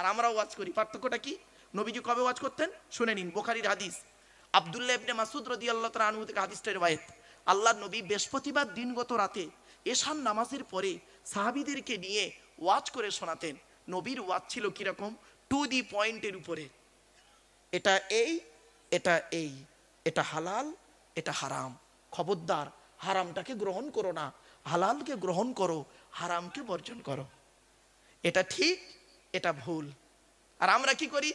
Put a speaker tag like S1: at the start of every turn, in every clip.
S1: আর আমরাও ওয়াজ করি। পার্থক্যটা কি? নবীজি কবে ওয়াজ করতেন শুনে নিন। বুখারীর হাদিস, আব্দুল্লাহ ইবনে মাসউদ রাদিয়াল্লাহু তাআলা আনহু থেকে হাদিসটা রওয়ায়াত। আল্লাহর নবী বৃহস্পতিবার দিনগত রাতে এশার নামাজের পরে সাহাবীদেরকে নিয়ে ওয়াজ করে শোনাতেন। নবীর ওয়াজ ছিল কিরকম? টু দি পয়েন্টের উপরে। এটা এই, এটা এই, এটা হালাল, এটা হারাম, খবরদার হারামটাকে গ্রহণ করো না, হালালকে গ্রহণ করো, হারামকে বর্জন করো, এটা ঠিক, এটা ভুল। আর আমরা কি করি?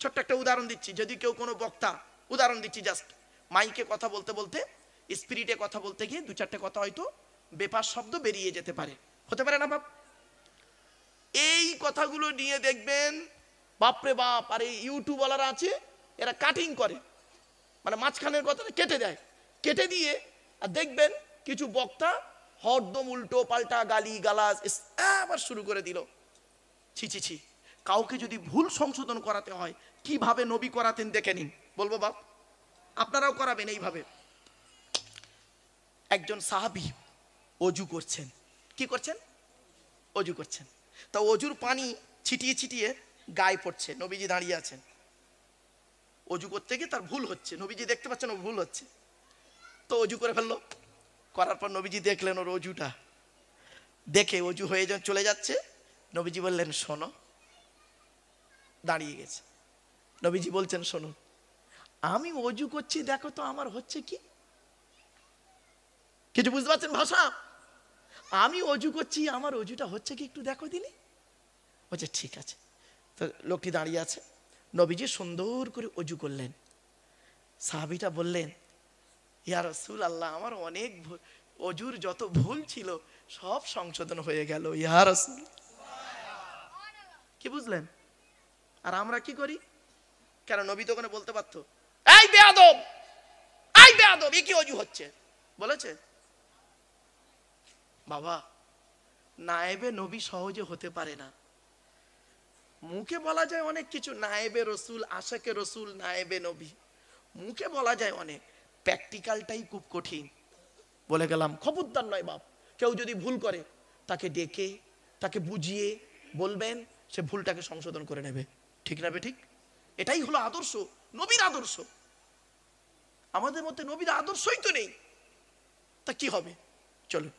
S1: ছোট্ট একটা উদাহরণ দিচ্ছি, যদি কেউ কোনো বক্তা, উদাহরণ দিচ্ছি জাস্ট, মাইকে কথা বলতে বলতে স্পিরিটে কথা বলতে গিয়ে দু চারটে কথা হয়তো বেফাস শব্দ বেরিয়ে যেতে পারে, হতে পারে না বাপ? এই কথাগুলো নিয়ে দেখবেন বাপরে বাপ, আর এই ইউটিউবওয়ালারা আছে এরা কাটিং করে, মানে মাঝখানের কথাটা কেটে দেয়, কেটে দিয়ে আর দেখবেন কিছু বক্তা হরদম উল্টো পাল্টা গালি গালাজ আবার শুরু করে দিল। ছি ছি ছি, কাউকে যদি ভুল সংশোধন করাতে হয় কিভাবে নবী করাতেন দেখে নিন। বলবো বাপ, আপনারাও করাবেন এইভাবে। একজন সাহাবী অজু করছেন। কি করছেন? অজু করছেন। তা অজুর পানি ছিটিয়ে ছিটিয়ে গায়ে পড়ছে, নবীজি দাঁড়িয়ে আছেন। অজু করতে গিয়ে তার ভুল হচ্ছে, নবীজি দেখতে পাচ্ছেন ও ভুল হচ্ছে, তো অজু করে ফেললো। করার পর নবীজি দেখলেন ওর অজুটা, দেখে অজু হয়ে চলে যাচ্ছে, নবীজি বললেন শোনো। দাঁড়িয়ে গেছে, নবীজি বলছেন শোনো, আমি অজু করছি দেখো তো আমার হচ্ছে কি। কিছু বুঝতে পারছেন ভাষা? আমি অজু করছি, আমার অজুটা হচ্ছে কি একটু দেখো দিনি। বলছে ঠিক আছে। তো লোকটি দাঁড়িয়ে আছে, নবীজি সুন্দর করে অজু করলেন। সাহাবীটা বললেন ইয়া রাসূলুল্লাহ, আমার অনেক অজুর যত ভুল ছিল সব সংশোধন হয়ে গেল ইয়া রাসূল। কি বুঝলেন? আর আমরা কি করি? কেন নবী তো ওখানে বলতে পারতো এই বেয়াদব, এই বেয়াদব, এ কি অজু হচ্ছে বলেছে? বাবা, নায়েবে নবী সহজে হতে পারে না। মুখে বলা যায় অনেক কিছু, নায়েবে রসুল, আশাকে রসুল, নায়েবে নবী, মুখে বলা যায় অনেক, প্র্যাকটিক্যালটাই খুব কঠিন। বলে গেলাম, খবরদার নয় বাপ, কেউ যদি ভুল করে তাকে ডেকে তাকে বুঝিয়ে বলবেন, সে ভুলটাকে সংশোধন করে নেবে। ঠিক না বে ঠিক? এটাই হলো আদর্শ, নবীর আদর্শ। আমাদের মধ্যে নবীর আদর্শই তো নেই, তা কি হবে? চলো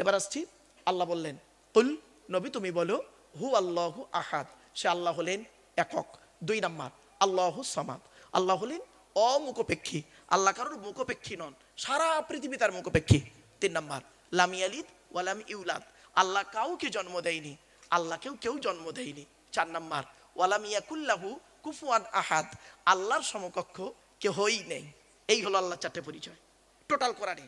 S1: এবার আসছি। আল্লাহ বললেন কুল, নবী তুমি বলো, হু আল্লাহু আহাদ, সে আল্লাহ হলেন একক। 2 নাম্বার আল্লাহু সামাদ, আল্লাহ হলেন অমুখপেক্ষী, আল্লাহ কারোর মুখপেক্ষী নন, সারা পৃথিবী তার মুখপেক্ষী। 3 নাম্বার লাম ইয়ালিদ ওয়া লাম ইউলাদ, আল্লাহ কাউকে জন্ম দেয়নি, আল্লাহকেও কেউ জন্ম দেয়নি। 4 নাম্বার ওয়ালাম ইয়াকুল্লাহু কুফুয়ান আহাদ, আল্লাহর সমকক্ষ কেউই নেই। এই হলো আল্লাহর 4টে পরিচয় টোটাল কোরআনে।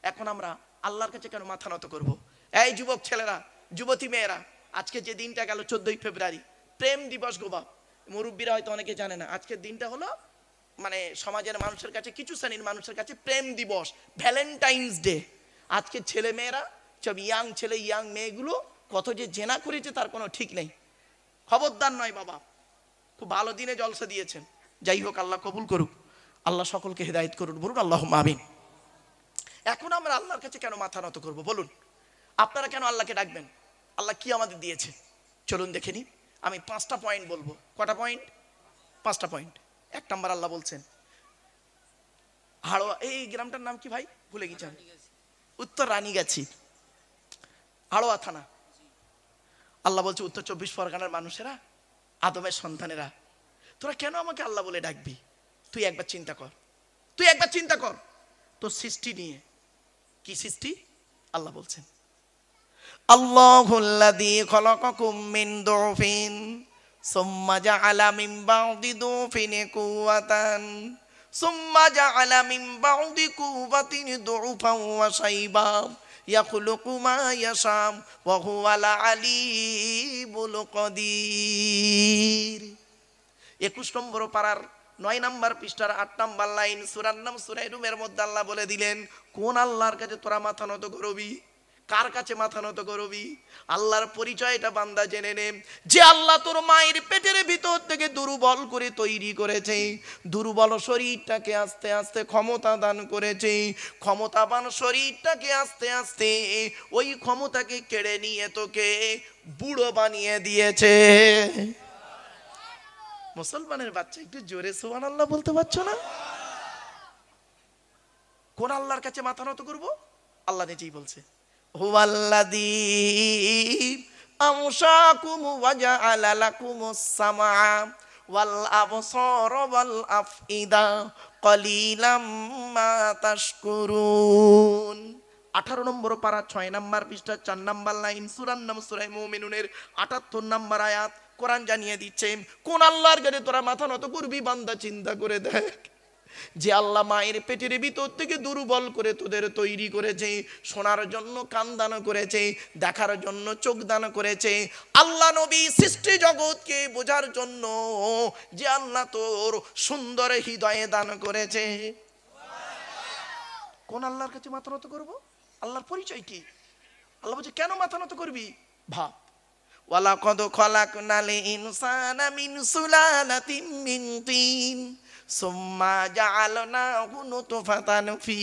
S1: এখন আমরা আল্লাহর কাছে কেন মাথা নত করব? এই যুবক ছেলেরা, যুবতী মেয়েরা, আজকে যে দিনটা গেল 14ই ফেব্রুয়ারি, প্রেম দিবস গো বাপ। মুরব্বীরা হয়তো অনেকে জানে না, আজকের দিনটা হলো মানে সমাজের মানুষের কাছে, কিছু শ্রেণীর মানুষের কাছে প্রেম দিবস, ভ্যালেন্টাইন্স ডে। আজকে ছেলে মেয়েরা সব ইয়াং ছেলে ইয়াং মেয়েগুলো কত যে জেনা করেছে তার কোনো ঠিক নেই। খবরদার নয় বাবা, খুব ভালো দিনে জলসা দিয়েছেন, যাই হোক আল্লাহ কবুল করুক, আল্লাহ সকলকে হেদায়েত করুন, বলুন আল্লাহুম্মা আমিন। এখন আমরা আল্লাহর কাছে কেন মাথা নত করব বলুন? আপনারা কেন আল্লাহকে ডাকবেন? আল্লাহ কি আমাদের দিয়েছে চলুন দেখে নিই। আমি 5টা পয়েন্ট বলবো। কটা পয়েন্ট? 5টা পয়েন্ট। 1 নাম্বার আল্লাহ বলছেন হাড়োয়া, এই গ্রামটার নাম কি ভাই ভুলে গেছি আমি, উত্তর রানীগাছি, হাড়োয়া থানা। আল্লাহ বলছে উত্তর 24 পরগনার মানুষেরা, আদমের সন্তানেরা, তোরা কেন আমাকে আল্লাহ বলে ডাকবি? তুই একবার চিন্তা কর, তুই একবার চিন্তা কর তোর সৃষ্টি নিয়ে। কি সৃষ্টি? আল্লাহ বলছেন আল্লাহুল্লাযী খলাকাকুম মিন দুফিন সুম্মা জাআলা মিন বা'দি দুফিন কুওয়াতান সুম্মা জাআলা মিন বা'দি কুওয়াতিন দুফান ওয়া শাইবা ইয়াখলুকু মা ইয়াশা ওয়া হুয়াল আলীমুল কাদির। 21 নম্বর পারার 9 নাম্বার পৃষ্ঠার 8 নাম্বার লাইন, সূরার নাম সূরা রুমের মধ্যে আল্লাহ বলে দিলেন কোন আল্লাহর কাছে তোরা মাথা নত করবি? কার কাছে মাথা নত করবি? আল্লাহর পরিচয়টা বান্দা জেনে নে, যে আল্লাহ তোর মায়ের পেটের ভিতর থেকে দুর্বল করে তৈরি করেছে, দুর্বল শরীরটাকে আস্তে আস্তে ক্ষমতা দান করেছে, ক্ষমতাবান শরীরটাকে আস্তে আস্তে ওই ক্ষমতাকে কেড়ে নিয়ে তোকে বুড়ো বানিয়ে দিয়েছে। মুসলমানের বাচ্চা একটু জোরে সুবহানাল্লাহ বলতে পারছো না? কোন আল্লাহর কাছে মাথা নত করব? আল্লাহ নিজেই বলছে, হুয়াল্লাযী আমশাকুম ওয়া জাআলা লাকুমুস সামআ ওয়াল আবসারা ওয়াল আফইদা ক্বালিলাম মা তাশকুরুন। 18 নম্বর পারা 6 নম্বর পৃষ্ঠা 4 নম্বর লাইন, সূরার নাম সূরা মুমিনুনের 78 নম্বর আয়াত। কোরআন জানিয়ে দিচ্ছে কোন আল্লাহর কাছে তোরা মাথা নত করবি। বান্দা চিন্তা করে দেখ, যে আল্লাহ মায়ের পেটের ভিতর থেকে দুর্বল করে তোদের তৈরি করেছে, শোনার জন্য কান দান করেছে, দেখার জন্য চোখ দান করেছে, আল্লাহ নবী সৃষ্টি জগৎকে বোঝার জন্য যে আল্লাহ তোর সুন্দর হৃদয়ে দান করেছে। কোন আল্লাহর কাছে মাথা নত করবো? আল্লাহর পরিচয় কি? আল্লাহ বলছে কেন মাথা নত করবি? ভাব, ওয়ালাকাদ খালাকনাল ইনসানা মিন সুলালাতিন মিন তিন সুম্মা জাআলনাহু নুতফাতান ফি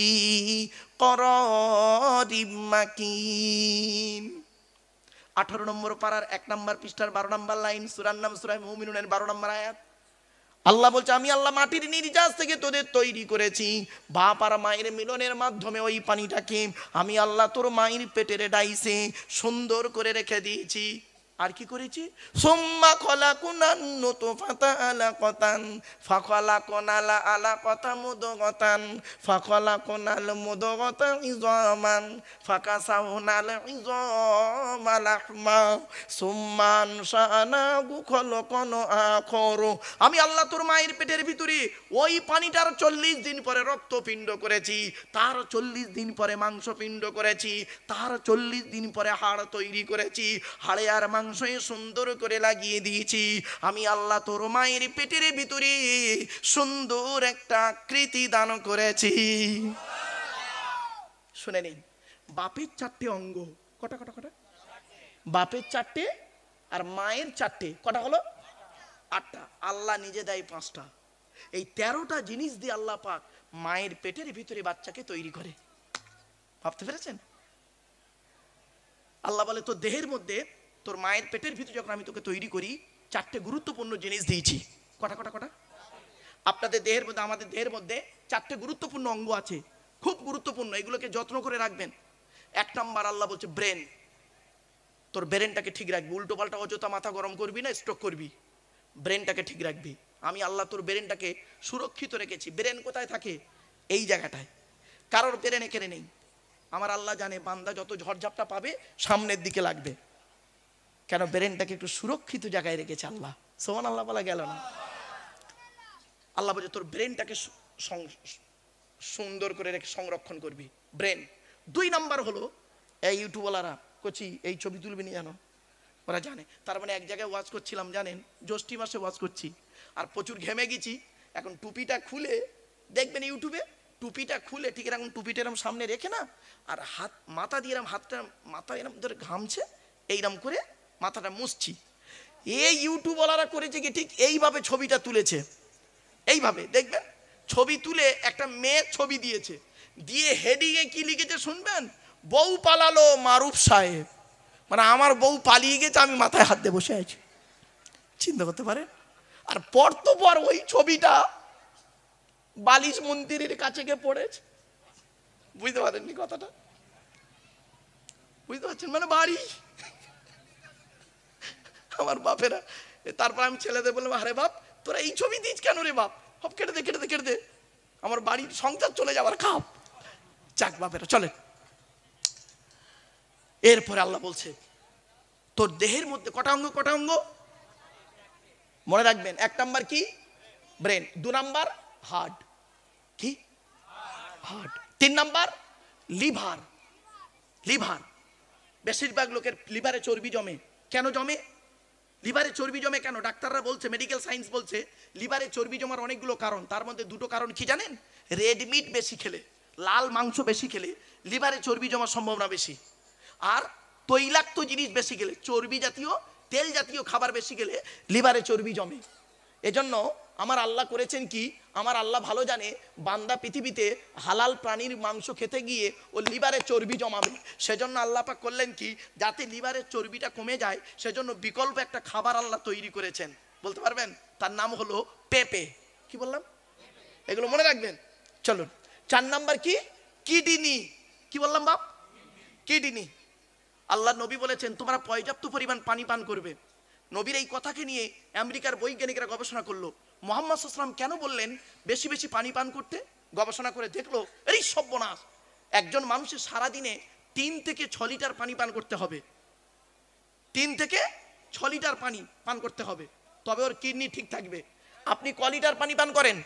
S1: করারিম মাকিন। 18 নম্বর পারার 1 নম্বর পৃষ্ঠার 12 নম্বর লাইন, সূরার নাম সূরা মুমিনুনের 12 নম্বর আয়াত। আল্লাহ বলছে আমি আল্লাহ মাটির নির্যাস থেকে তোদের তৈরি করেছি, বাপ আর মায়ের মিলনের মাধ্যমে ওই পানিটাকে আমি আল্লাহ তোর মায়ের পেটের ডাইসে সুন্দর করে রেখে দিয়েছি। আর কি করেছি? সুম্মা খলাকুনান নুতফাতা আলাকাতান ফাখলাকনাল আলাকাতা মুদগাতান ফাখলাকনাল মুদগাতা ইযামান ফাকাসাউনাল ইযামা লাহমা সুম্মা আনশানাহু খলকান আখর। আমি আল্লাহ তোর মায়ের পেটের ভিতরে ওই পানিটার 40 দিন পরে রক্তপিণ্ড করেছি, তার 40 দিন পরে মাংসপিণ্ড করেছি, তার 40 দিন পরে হাড় তৈরি করেছি, হাড়ে আর মাংসে সুন্দর করে লাগিয়ে দিয়েছি। আমি আল্লাহ তোর মায়ের পেটের ভিতরে সুন্দর একটা আকৃতি দান করেছি। শুনে নিন, বাপের 4টে অঙ্গ, কটা কটা কটা? বাপের 4টে আর মায়ের 4টে, কটা হলো? 8টা। আল্লাহ নিজে দেয় 5টা। এই 13টা জিনিস দিয়ে আল্লাহ পাক মায়ের পেটের ভিতরে বাচ্চাকে তৈরি করে। ভাবতে পেরেছেন? আল্লাহ বলে তোর দেহের মধ্যে, তোর মায়ের পেটের ভিতরে যখন আমি তোকে তৈরি করি 4টে গুরুত্বপূর্ণ জিনিস দিয়েছি। কটা কটা কটা? আপনাদের দেহের মধ্যে, আমাদের দেহের মধ্যে 4টে গুরুত্বপূর্ণ অঙ্গ আছে, খুব গুরুত্বপূর্ণ, এগুলোকে যত্ন করে রাখবেন। 1 নাম্বার আল্লাহ বলছে ব্রেন। তোর ব্রেনটাকে ঠিক রাখবি, উল্টো পাল্টা অযথা মাথা গরম করবি না, স্ট্রোক করবি। ব্রেনটাকে ঠিক রাখবি। আমি আল্লাহ তোর ব্রেনটাকে সুরক্ষিত রেখেছি। ব্রেন কোথায় থাকে? এই জায়গাটায়। কারোর ব্রেন এখানে নেই। আমার আল্লাহ জানে বান্দা যত ঝড়ঝাপটা পাবে সামনের দিকে লাগবে, কেন? ব্রেনটাকে একটু সুরক্ষিত জায়গায় রেখেছে আল্লাহ। সুবহানাল্লাহ বলা গেল না? আল্লাহ বলছে তোর ব্রেনটাকে সুন্দর করে রেখে সংরক্ষণ করবি, ব্রেন। 2 নাম্বার হলো, এই ইউটিউবওয়ালারা কচি এই ছবি তুলবি না জানো, ওরা জানে। তার মানে এক জায়গায় ওয়াজ করছিলাম জানেন, জ্যৈষ্ঠ মাসে ওয়াজ করছি, আর প্রচুর ঘেমে গেছি। এখন টুপিটা খুলে দেখবেন ইউটিউবে, টুপিটা খুলে ঠিক এরকম টুপিটা এরকম সামনে রেখে না, আর হাত মাথা দিয়ে এরকম হাতটা মাথা এরকম ধরে ঘামছে, এইরকম করে মাথাটা মুছছি। এই ইউটিউবওয়ালারা করেছে কি, ঠিক এইভাবে ছবিটা তুলেছে। এইভাবে দেখবেন, ছবি তুলে একটা মেয়ের ছবি দিয়েছে, দিয়ে হেডিংয়ে কি লিখেছে শুনবেন? বউ পালালো মারুফ সাহেব। মানে আমার বউ পালিয়ে গেছে, আমি মাথায় হাত দিয়ে বসে আছি। চিন্তা করতে পারে? আর পর তো পর ওই ছবিটা বালিশ মন্দিরের কাছে গিয়ে পড়েছে। বুঝতে পারেননি কথাটা? বুঝতে পারছেন? মানে বাড়ি আমার বাপেরা। তারপর আমি ছেলেদের বললাম, আরে বাপ তোরা এই ছবি দিস কেন রে বাপ? হপ কেটে দে কেটে দে কেটে দে, আমার বাড়ির সংসার চলে যাবার খাপ। যাক বাপেরা চলে। এরপরে আল্লাহ বলছে তোর দেহের মধ্যে কটা অঙ্গ? কটা অঙ্গ মনে রাখবেন? 1 নাম্বার কি? ব্রেন। 2 number heart. কি? হার্ট। 3 number liver. লিভার। বেশিরভাগ লোকের লিভারে চর্বি জমে। কেন জমে? লিভারে চর্বি জমে কেন? ডাক্তাররা বলছে, মেডিকেল সায়েন্স বলছে লিভারে চর্বি জমার অনেকগুলো কারণ। তার মধ্যে 2টো কারণ কি জানেন? রেড মিট বেশি খেলে, লাল মাংস বেশি খেলে লিভারে চর্বি জমার সম্ভাবনা বেশি। আর তৈলাক্ত জিনিস বেশি গেলে, চর্বি জাতীয় তেল জাতীয় খাবার বেশি গেলে লিভারে চর্বি জমে। এজন্য আমার আল্লাহ করেছেন কি, আমার আল্লাহ ভালো জানে বান্দা পৃথিবীতে হালাল প্রাণীর মাংস খেতে গিয়ে ও লিভারে চর্বি জমাবে। সেজন্য আল্লাহ পাক করলেন কি, যাতে লিভারের চর্বিটা কমে যায়, সেজন্য বিকল্প একটা খাবার আল্লাহ তৈরি করেছেন। বলতে পারবেন? তার নাম হলো পেঁপে। কি বললাম? এগুলো মনে রাখবেন। চলুন 4 নাম্বার কি, কিডনি। কি বললাম বাপ? কিডনি। আল্লাহ নবী বলেছেন তোমরা পর্যাপ্ত পরিমাণ পানি পান করবে। নবীর এই কথাকে নিয়ে আমেরিকার বৈজ্ঞানিকরা গবেষণা করলো, মুহাম্মদ সাল্লাল্লাহু আলাইহি ওয়াসাল্লাম কেন বললেন বেশি বেশি পানি পান করতে। গবেষণা করে দেখলো, এই সর্বনাশ, একজন মানুষের সারাদিনে 3 থেকে 6 লিটার পানি পান করতে হবে। 3 থেকে 6 লিটার পানি পান করতে হবে, তবে ওর কিডনি ঠিক থাকবে। আপনি ক লিটার পানি পান করেন?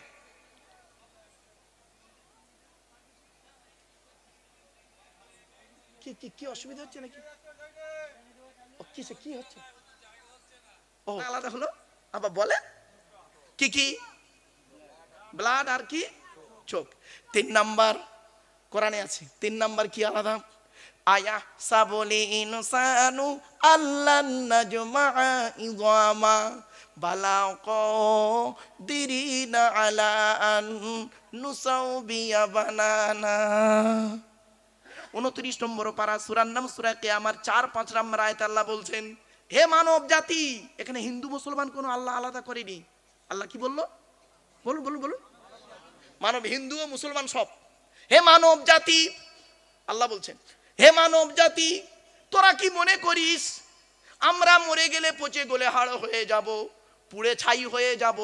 S1: কি কি কি অসুবিধা হচ্ছে নাকি? কিসে কি হচ্ছে? ও আলাদা হলো, আবার বলে কি কি? ব্লাড আর কি চোখ। 3 নাম্বার কোরআনে আছে। 3 নাম্বার কি আলাদা? আয়া সাবলি ইনসানু আল্লান নাজমা ইযামা বালাক দিরিনা আলা আন নুসাউবিয়া বানানা। 29 নম্বর পারা, সূরার নাম সূরা কিয়ামার 4-5 নম্বর আয়াত আল্লাহ বলছেন, হে মানব জাতি। এখানে হিন্দু মুসলমান কোনো আল্লাহ আলাদা করেনি। আল্লাহ কি বললো? বলুন বলুন বলুন। মানব, হিন্দু ও মুসলমান সব। হে মানব জাতি, আল্লাহ বলছেন, হে মানব জাতি, তোরা কি মনে করিস আমরা মরে গেলে পচে গলে হাড় হয়ে যাব, পুড়ে ছাই হয়ে যাব,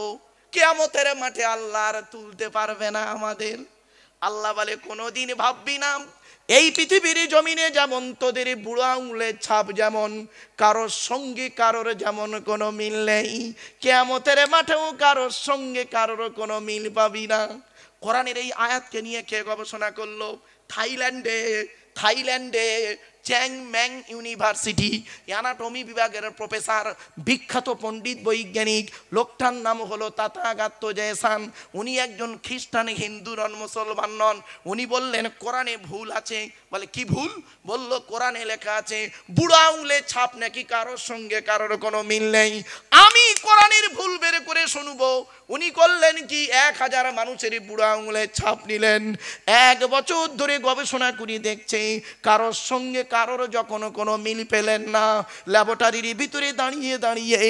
S1: কিয়ামতের মাঠে আল্লাহ আর তুলতে পারবে না আমাদের? আল্লাহ বলে কোনোদিন ভাববি না। এই পৃথিবীর জমিনে যেমন তোদের বুড়ো আঙুলের ছাপ, যেমন কারোর সঙ্গে কারোর যেমন কোনো মিল নেই, কিয়ামতের মাঠেও কারোর সঙ্গে কারোর কোনো মিল পাবি না। কোরআনের এই আয়াতকে নিয়ে কে গবেষণা করলো? থাইল্যান্ডে চ্যাং ম্যাং ইউনিভার্সিটি অ্যানাটমি বিভাগের প্রফেসর, বিখ্যাত পণ্ডিত বৈজ্ঞানিক, লোকটার নাম হলো তাথাগাত্য জয়সান। উনি একজন খ্রিস্টান, হিন্দু নন, মুসলমান নন। উনি বললেন কোরআনে ভুল আছে। বলে কি ভুল? বলল কোরআনে লেখা আছে বুড়ো আঙুলের ছাপ নাকি কারোর সঙ্গে কারোর কোনো মিল নেই। আমি কোরআনের ভুল বের করে শুনবো। উনি করলেন কি, 1000 মানুষের বুড়ো আঙুলের ছাপ নিলেন, 1 বছর ধরে গবেষণা করে দেখছে কারোর সঙ্গে কারোর যখন কোনো মিল পেলেন না, ল্যাবরেটরির ভিতরে দাঁড়িয়ে দাঁড়িয়ে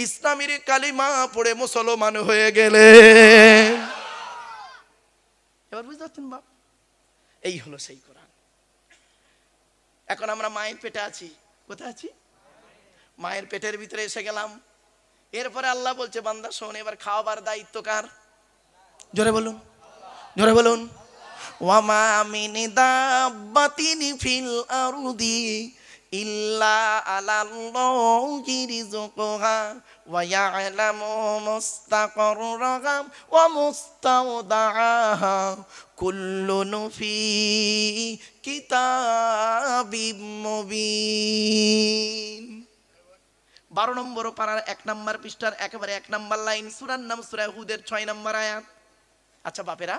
S1: ইসলামের কালিমা পড়ে মুসলমান হয়ে গেলেন। এবার বুঝতে পারছেন বাপ? এই হলো সেই কোরআন। এখন আমরা মায়ের পেটে আছি। কোথায় আছি? মায়ের পেটের ভিতরে এসে গেলাম। এরপরে আল্লাহ বলছে বান্দা শোন, এবার খাওয়াবার দায়িত্ব কার? জোরে বলুন, জোরে বলুন। ওয়ামা মিন দাব্বাতিন ফিল আরদি ইল্লা আলাল্লাহি রিজকুহা ওয়া ইয়ালামু মুস্তাকাররাহা ওয়া মুস্তাওদাআহা কুল্লুন ফি কিতাবিম মুবিন। 12 নম্বর পারার 1 নম্বর পৃষ্ঠার একেবারে 1 নম্বর লাইন, সূরার নাম সূরা হুদের 6 নম্বর আয়াত। আচ্ছা বাপেরা,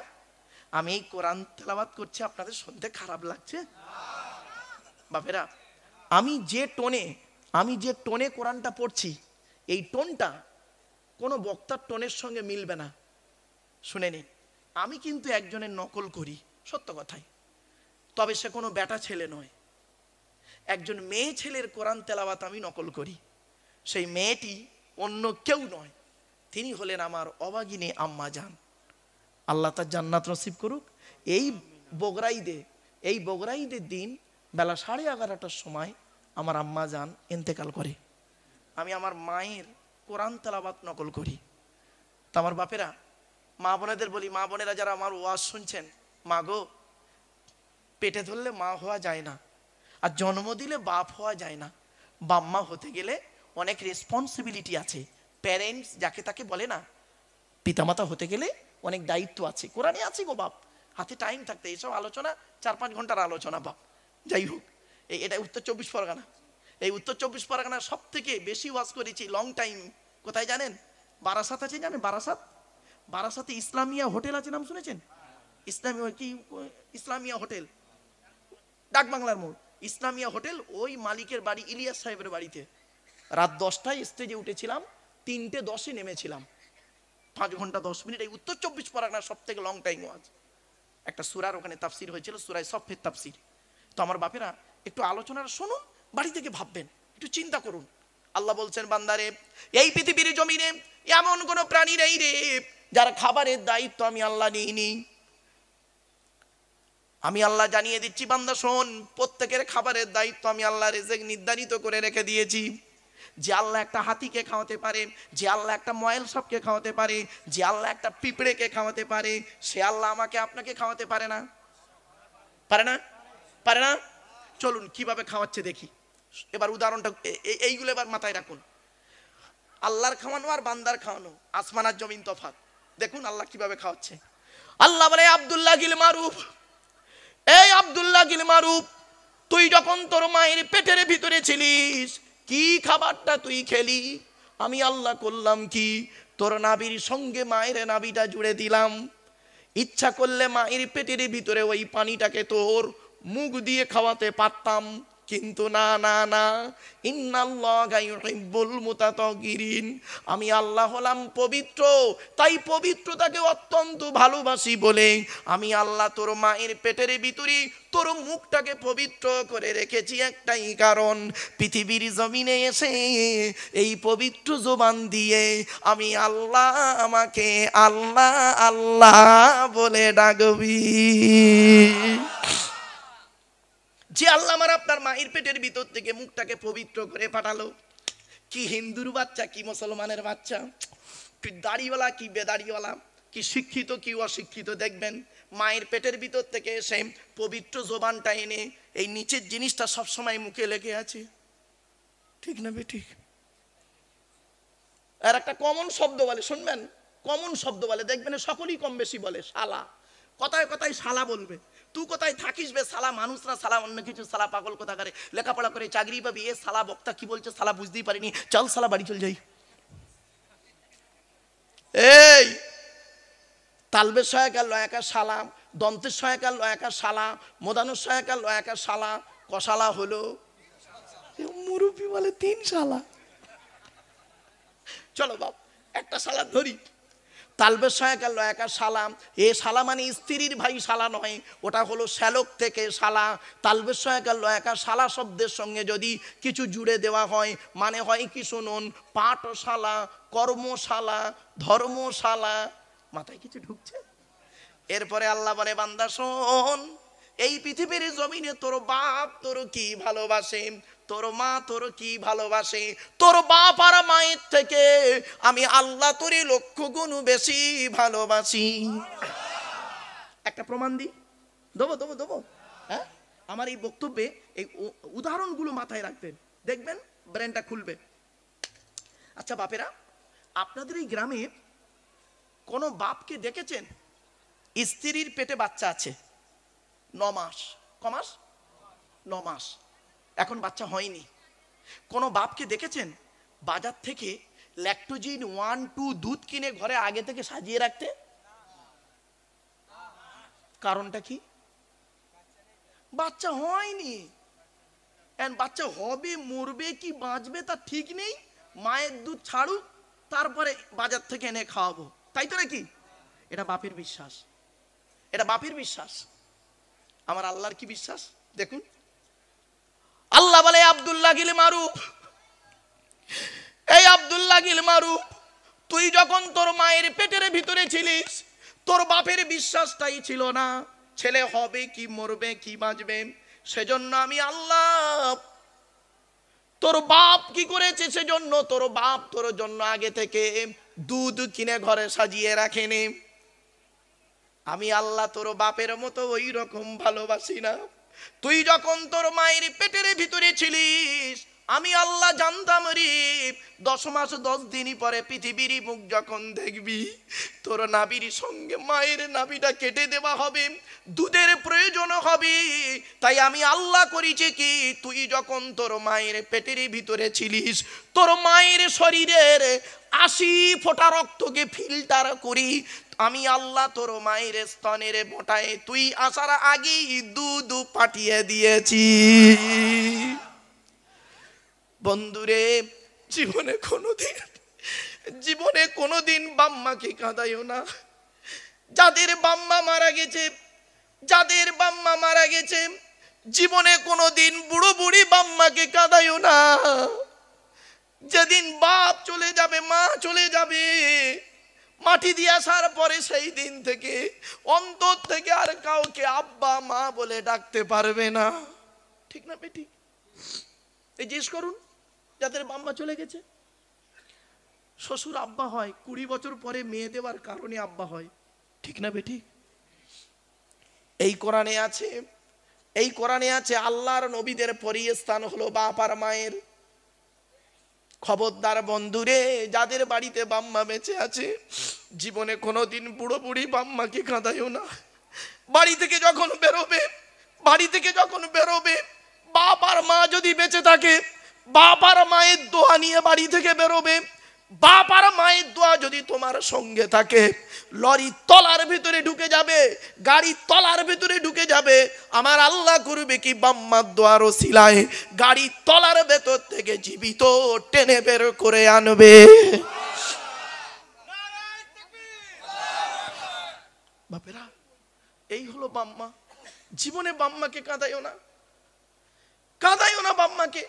S1: আমি কোরআন তেলাওয়াত করছি, আপনাদের শুনতে খারাপ লাগছে? বাপেরা, আমি যে টোনে কোরআনটা পড়ছি, এই টোনটা কোনো বক্তার টোনের সঙ্গে মিলবে না। শুনে নিন, আমি কিন্তু একজনের নকল করি, সত্য কথাই। তবে সে কোনো বেটা ছেলে নয়, একজন মেয়ে ছেলের কোরআন তেলাওয়াত আমি নকল করি। সেই মেয়েটি অন্য কেউ নয়, তিনি হলেন আমার অভাগিনী আম্মা জান। আল্লাহ তার জান্নাত নসিব করুক। এই বগরাইদের দিন বেলা 11:30টার সময় আমার আম্মা জান ইন্তেকাল করে। আমি আমার মায়ের কোরআন তেলাওয়াত নকল করি। তা আমার বাপেরা, মা বোনেদের বলি, মা বোনেরা যারা আমার ওয়াজ শুনছেন, মা গো, পেটে ধরলে মা হওয়া যায় না, আর জন্ম দিলে বাপ হওয়া যায় না। বাম্মা হতে গেলে অনেক রেসপন্সিবিলিটি আছে। প্যারেন্টস যাকে তাকে বলে না, পিতামাতা হতে গেলে অনেক দায়িত্ব আছে। কোরআনে আছে গো বাপ, হাতে টাইম থাকতে এইসব আলোচনা 4-5 ঘন্টার আলোচনা বাপ। যাই হোক, এটা উত্তর 24 পরগনা। এই উত্তর 24 পরগনা সব থেকে বেশি ওয়াজ করেছি লং টাইম। কোথায় জানেন? বারাসাত আছে, জানেন বারাসাতে ইসলামিয়া হোটেল আছে, নাম শুনেছেন? ইসলামিয়া হোটেল, ডাক বাংলার মোড়। ইসলামিয়া হোটেল, ওই মালিকের বাড়ি ইলিয়াস সাহেবের বাড়িতে। রাত 10টায় স্টেজে উঠেছিলাম, 3:10 নেমেছিলাম, 5 ঘন্টা 10 মিনিট। এই উত্তর 24 পরগনার সব থেকে লং টাইম ওয়াজ। একটা সূরার ওখানে তাফসির হয়েছিল, সূরায়ে সফের তাফসির। তো আমার বাপেরা একটু আলোচনাটা শুনুন, বাড়ি থেকে ভাববেন, একটু চিন্তা করুন। আল্লাহ বলছেন, বান্দারে এই পৃথিবীর জমিনে এমন কোন প্রাণী নেই রে যার খাবারের দায়িত্ব আমি আল্লাহ নিইনি। আমি আল্লাহ জানিয়ে দিচ্ছি বান্দা শোন, প্রত্যেকের খাবারের দায়িত্ব আমি আল্লাহ রিজিক নির্ধারিত করে রেখে দিয়েছি। যে আল্লাহ একটা হাতিকে খাওয়াতে পারে, যে আল্লাহ একটা ময়েল সাপকে খাওয়াতে পারে, যে আল্লাহ একটা পিঁপড়েকে খাওয়াতে পারে, সে আল্লাহ আমাকে আপনাকে খাওয়াতে পারে না? পারে না? পারে না? চলুন কিভাবে খাওয়াচ্ছে দেখি। এবার উদাহরণটা এইগুলো এবার মাথায় রাখুন। আল্লাহর খাওয়ানো আর বান্দার খাওয়ানো আসমান আর জমিন তফাৎ। দেখুন আল্লাহ কিভাবে খাওয়াচ্ছে। আল্লাহ বলে, আব্দুল্লাহ গিল মারুফ, এই আব্দুল্লাহ গিল মারুফ, তুই যখন তোর মায়ের পেটের ভিতরে ছিলিস, কি খাবারটা তুই খেলি? আমি আল্লাহ করলাম কি, তোর নাভির সঙ্গে মায়ের নাভিটা জুড়ে দিলাম। ইচ্ছা করলে মায়ের পেটের ভিতরে ওই পানিটাকে তোর মুখ দিয়ে খাওয়াতে পারতাম, কিন্তু না না না, ইন্নাল্লাহা ইউহিব্বুল মুতাতাহহিরিন, আমি আল্লাহ হলাম পবিত্র, তাই পবিত্রতাকে অত্যন্ত ভালোবাসি বলে আমি আল্লাহ তোর মায়ের পেটের ভিতরে তোর মুখটাকে পবিত্র করে রেখেছি। একটাই কারণ, পৃথিবীর জমিনে এসে এই পবিত্র জবান দিয়ে আমি আল্লাহ, আমাকে আল্লাহ আল্লাহ বলে ডাকবি। যে আল্লাহ আমার আপনার মায়ের পেটের ভিতর থেকে মুখটাকে পবিত্র করে পাঠালো। কি হিন্দুর বাচ্চা, কি মুসলমানের বাচ্চা, কি দাড়িওয়ালা কি বেদাড়িওয়ালা, কি শিক্ষিত কি অশিক্ষিত, দেখবেন মায়ের পেটের ভিতর থেকে এসে পবিত্র জবানটা এনে এই নিচের জিনিসটা সবসময় মুখে লেগে আছে। ঠিক না বেঠিক? আর একটা কমন শব্দ বলে, শুনবেন, কমন শব্দ বলে, দেখবেন সকলেই কম বেশি বলে, শালা। কথায় কথায় শালা বলবে। তুই কোথায় থাকিস বে শালা? মানুষরা শালা, অন্য কিছু শালা, পাগল কথা করে, লেখাপড়া করে চাকরি পাবি, এ শালা বক্তা কি বলছে শালা বুঝতেই পারিনি, চল শালা বাড়ি চল যাই। এই তালবের সহায়কার লয়াকার শালা, দন্তের সহায়কার লয়াকার শালা, মোদানোর সহায়কার লয়াকার শালা, কশালা হলো মুরব্বী বলে 3 শালা। চলো বাপ একটা শালা ধরি। তালবের সহায়কার লয়াকার শালা, এ শালা মানে স্ত্রীর ভাই শালা নয়, ওটা হলো শ্যালক থেকে শালা। তালবের সহায়কার লয়াকার শালা শব্দের সঙ্গে যদি কিছু জুড়ে দেওয়া হয়, মানে হয় কি শুনুন, পাঠশালা, কর্মশালা, ধর্মশালা। মাথায় কিছু ঢুকছে? এরপরে আল্লাহ বলে, বান্দা শোন, এই পৃথিবীর জমিনে তোর বাপ তোর কি ভালোবাসে, তোর মা তোর কি ভালোবাসে, তোর বাপ আর মায়ের থেকে আমি আল্লাহ তোরে 1,00,000 গুণ বেশি ভালোবাসি। একটা প্রমাণ দিই, দেবো দেবো দেবো। হ্যাঁ, আমার এই বক্তব্যে এই উদাহরণগুলো মাথায় রাখবেন, দেখবেন ব্রেনটা খুলবে। আচ্ছা বাপেরা, আপনাদের এই গ্রামে কোনো বাপকে দেখেছেন স্ত্রীর পেটে বাচ্চা আছে 9 মাস? ক মাস? 9 মাস, এখন বাচ্চা হয়নি। কোনো বাপকে দেখেছেন বাজার থেকে ল্যাকটোজিন 1-2 দুধ কিনে ঘরে আগে থেকে সাজিয়ে রাখতে? কারণটা কি? বাচ্চা হয়নি। বাচ্চা হবে, মরবে কি বাঁচবে তা ঠিক নেই, মায়ের দুধ ছাড়ুক তারপরে বাজার থেকে এনে খাওয়াবো, তাই তো নাকি? এটা বাপের বিশ্বাস, এটা বাপের বিশ্বাস। আমার আল্লাহর কি বিশ্বাস দেখুন। আল্লাহ বলে, আব্দুল্লাহ গিল মারুফ, এই আব্দুল্লাহ গিল মারুফ, তুই যখন তোর মায়ের পেটের ভিতরে ছিলিস, তোর বাপের বিশ্বাসটাই ছিল না ছেলে হবে কি মরবে কি বাঁচবে। সেজন্য আমি আল্লাহ তোর বাপ কি করেছে, সেজন্য তোর বাপ তোর জন্য আগে থেকে দুধ কিনে ঘরে সাজিয়ে রাখেনি। আমি আল্লাহ তোর বাপের মতো ওই রকম ভালোবাসি না। তুই যখন তোর মায়ের পেটের ভিতরে ছিলিস, আমি আল্লাহ জানতাম রে 10 মাস 10 দিনই পরে পৃথিবীর মুখ যখন দেখবি, তোর নাভির সঙ্গে মায়ের নাভিটা কেটে দেওয়া হবে, দুধের প্রয়োজন হবে। তাই আমি আল্লাহ করেছি কি, তুই যখন তোর মায়ের পেটের ভিতরে ছিলিস, তোর মায়ের শরীরের 80 ফোঁটা রক্তকে ফিল্টার করি আমি আল্লাহ তোর মায়ের স্তনের মোটায় তুই আসার আগেই দুধ পাঠিয়ে দিয়েছি। বন্ধুরে, জীবনে কোনোদিন বাম্মাকে কাঁদাইও না। যাদের বাম্মা মারা গেছে জীবনে কোনোদিন বুড়ো বুড়ি বাম্মাকে কাঁদাইও না। যেদিন বাপ চলে যাবে, মা চলে যাবে, মাটি দিয়ে আসার পরে সেই দিন থেকে অন্তর থেকে আর কাউকে আব্বা মা বলে ডাকতে পারবে না। ঠিক না বেটি? এই জিজ্ঞেস করুন যাদের বাম্মা চলে গেছে। শ্বশুর আব্বা হয় 20 বছর পরে মেয়ে দেওয়ার কারণে আব্বা হয়। ঠিক না বেটি? এই কোরআনে আছে আল্লাহর নবীদের পরীয় স্থান হলো বাপ আর মায়ের। খবরদার বন্ধুরে, যাদের বাড়িতে বাম্মা বেঁচে আছে জীবনে কোনোদিন বুড়ো বুড়ি বাম্মাকে কাঁদাইও না। বাড়ি থেকে যখন বেরোবে বাপ আর মা যদি বেঁচে থাকে, বাপ আর মায়ের দোয়া নিয়ে বাড়ি থেকে বেরোবে। বাপ আর মায়ের দোয়া যদি তোমার সঙ্গে থাকে, লরি তলার ভিতরে ঢুকে যাবে, গাড়ি তলার ভিতরে ঢুকে যাবে, আমার আল্লাহ করবে কি বাম্মার দোয়ার ওসিলায় গাড়ি তলার ভেতর থেকে জীবিত টেনে বের করে আনবে। বাপেরা, এই হলো বাম্মা। জীবনে বাম্মাকে কাঁদাইও না বাম্মাকে।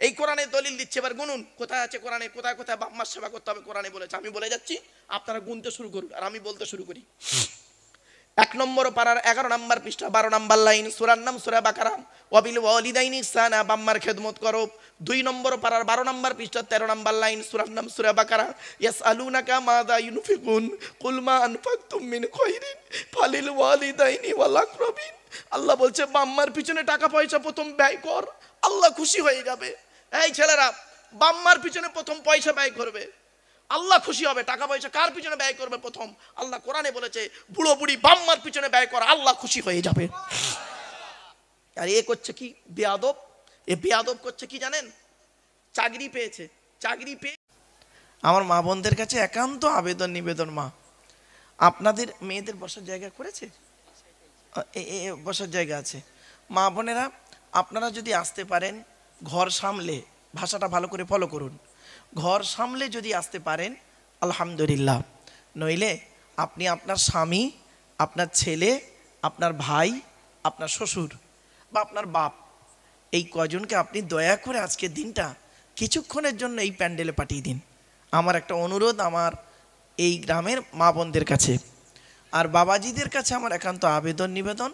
S1: এই কোরআনে দলিল দিচ্ছে। এবার গুনুন কোথায় আছে কোরআনে, কোথায় কোথায় বাম্মার সেবা করতে হবে কোরআনে বলেছে। আমি বলে যাচ্ছি, আপনারা গুনতে শুরু করুন আর আমি বলতে শুরু করি। 1 নম্বর পারার 11 নম্বর পৃষ্ঠা 12 নম্বর লাইন, সূরার নাম সূরা বাকারা, ওয়াবিল ওয়ালিদাইনি ইহসানা, বাম্মার খেদমত করো। 2 নম্বর পারার 12 নম্বর পৃষ্ঠা 13 নম্বর লাইন, সূরার নাম সূরা বাকারা, ইয়াসআলুনাকা মাযা ইউনফিকুন কুল মা আনফাকতুম মিন খায়রিন ফালিল ওয়ালিদাইনি ওয়াল আকরাবিন। আল্লাহ বলছে বাম্মার পিছনে টাকা পয়সা প্রথম ব্যয় কর, আল্লাহ খুশি হয়ে যাবে। এই ছেলেরা, বাম্মার পিছনে প্রথম পয়সা ব্যয় করবে, আল্লাহ খুশি হবে। টাকা পয়সা কার পিছনে ব্যয় করবে প্রথম? আল্লাহ কোরআনে বলেছে বুড়ো বুড়ি বাম্মার পিছনে ব্যয় কর, আল্লাহ খুশি হয়ে যাবে। আর এ করছে কি বেয়াদব? বেয়াদব করছে কি জানেন? চাকরি পেয়ে আমার মা বোনদের কাছে একান্ত আবেদন নিবেদন, মা আপনাদের মেয়েদের বসার জায়গা করেছে, বসার জায়গা আছে। মা বোনেরা, আপনারা যদি আসতে পারেন ঘর সামলে, ভাষাটা ভালো করে ফলো করুন, ঘর সামলে যদি আসতে পারেন আলহামদুলিল্লাহ। নইলে আপনি আপনার স্বামী, আপনার ছেলে, আপনার ভাই, আপনার শ্বশুর বা আপনার বাপ, এই কয়জনকে আপনি দয়া করে আজকের দিনটা কিছুক্ষণের জন্য এই প্যান্ডেলে পাঠিয়ে দিন। আমার একটা অনুরোধ আমার এই গ্রামের মা বোনদের কাছে আর বাবাজিদের কাছে আমার একান্ত আবেদন নিবেদন,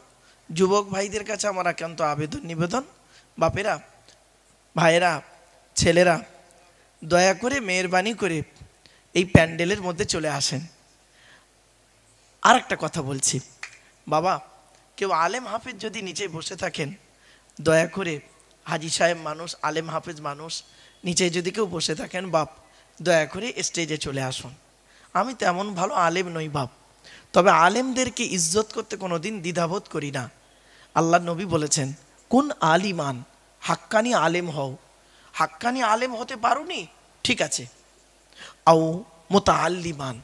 S1: যুবক ভাইদের কাছে আমার একান্ত আবেদন নিবেদন, বাপেরা, ভাইয়েরা, ছেলেরা, দয়া করে মেহেরবানি করে এই প্যান্ডেলের মধ্যে চলে আসেন। আর একটা কথা বলছি, বাবা, কেউ আলেম হাফেজ যদি নিচে বসে থাকেন, দয়া করে হাজি সাহেব মানুষ, আলেম হাফেজ মানুষ, নিচে যদি কেউ বসে থাকেন বাপ, দয়া করে স্টেজে চলে আসুন। আমি তেমন ভালো আলেম নই বাপ, তবে আলেমদেরকে ইজ্জত করতে কোনো দিন দ্বিধাবোধ করি না। আল্লাহ নবী বলেছেন কোন আলিমান, হাক্কানি আলেম হও। হাক্কানি আলেম হতে পারোনি, ঠিক আছে, আও মুতাআল্লিমান,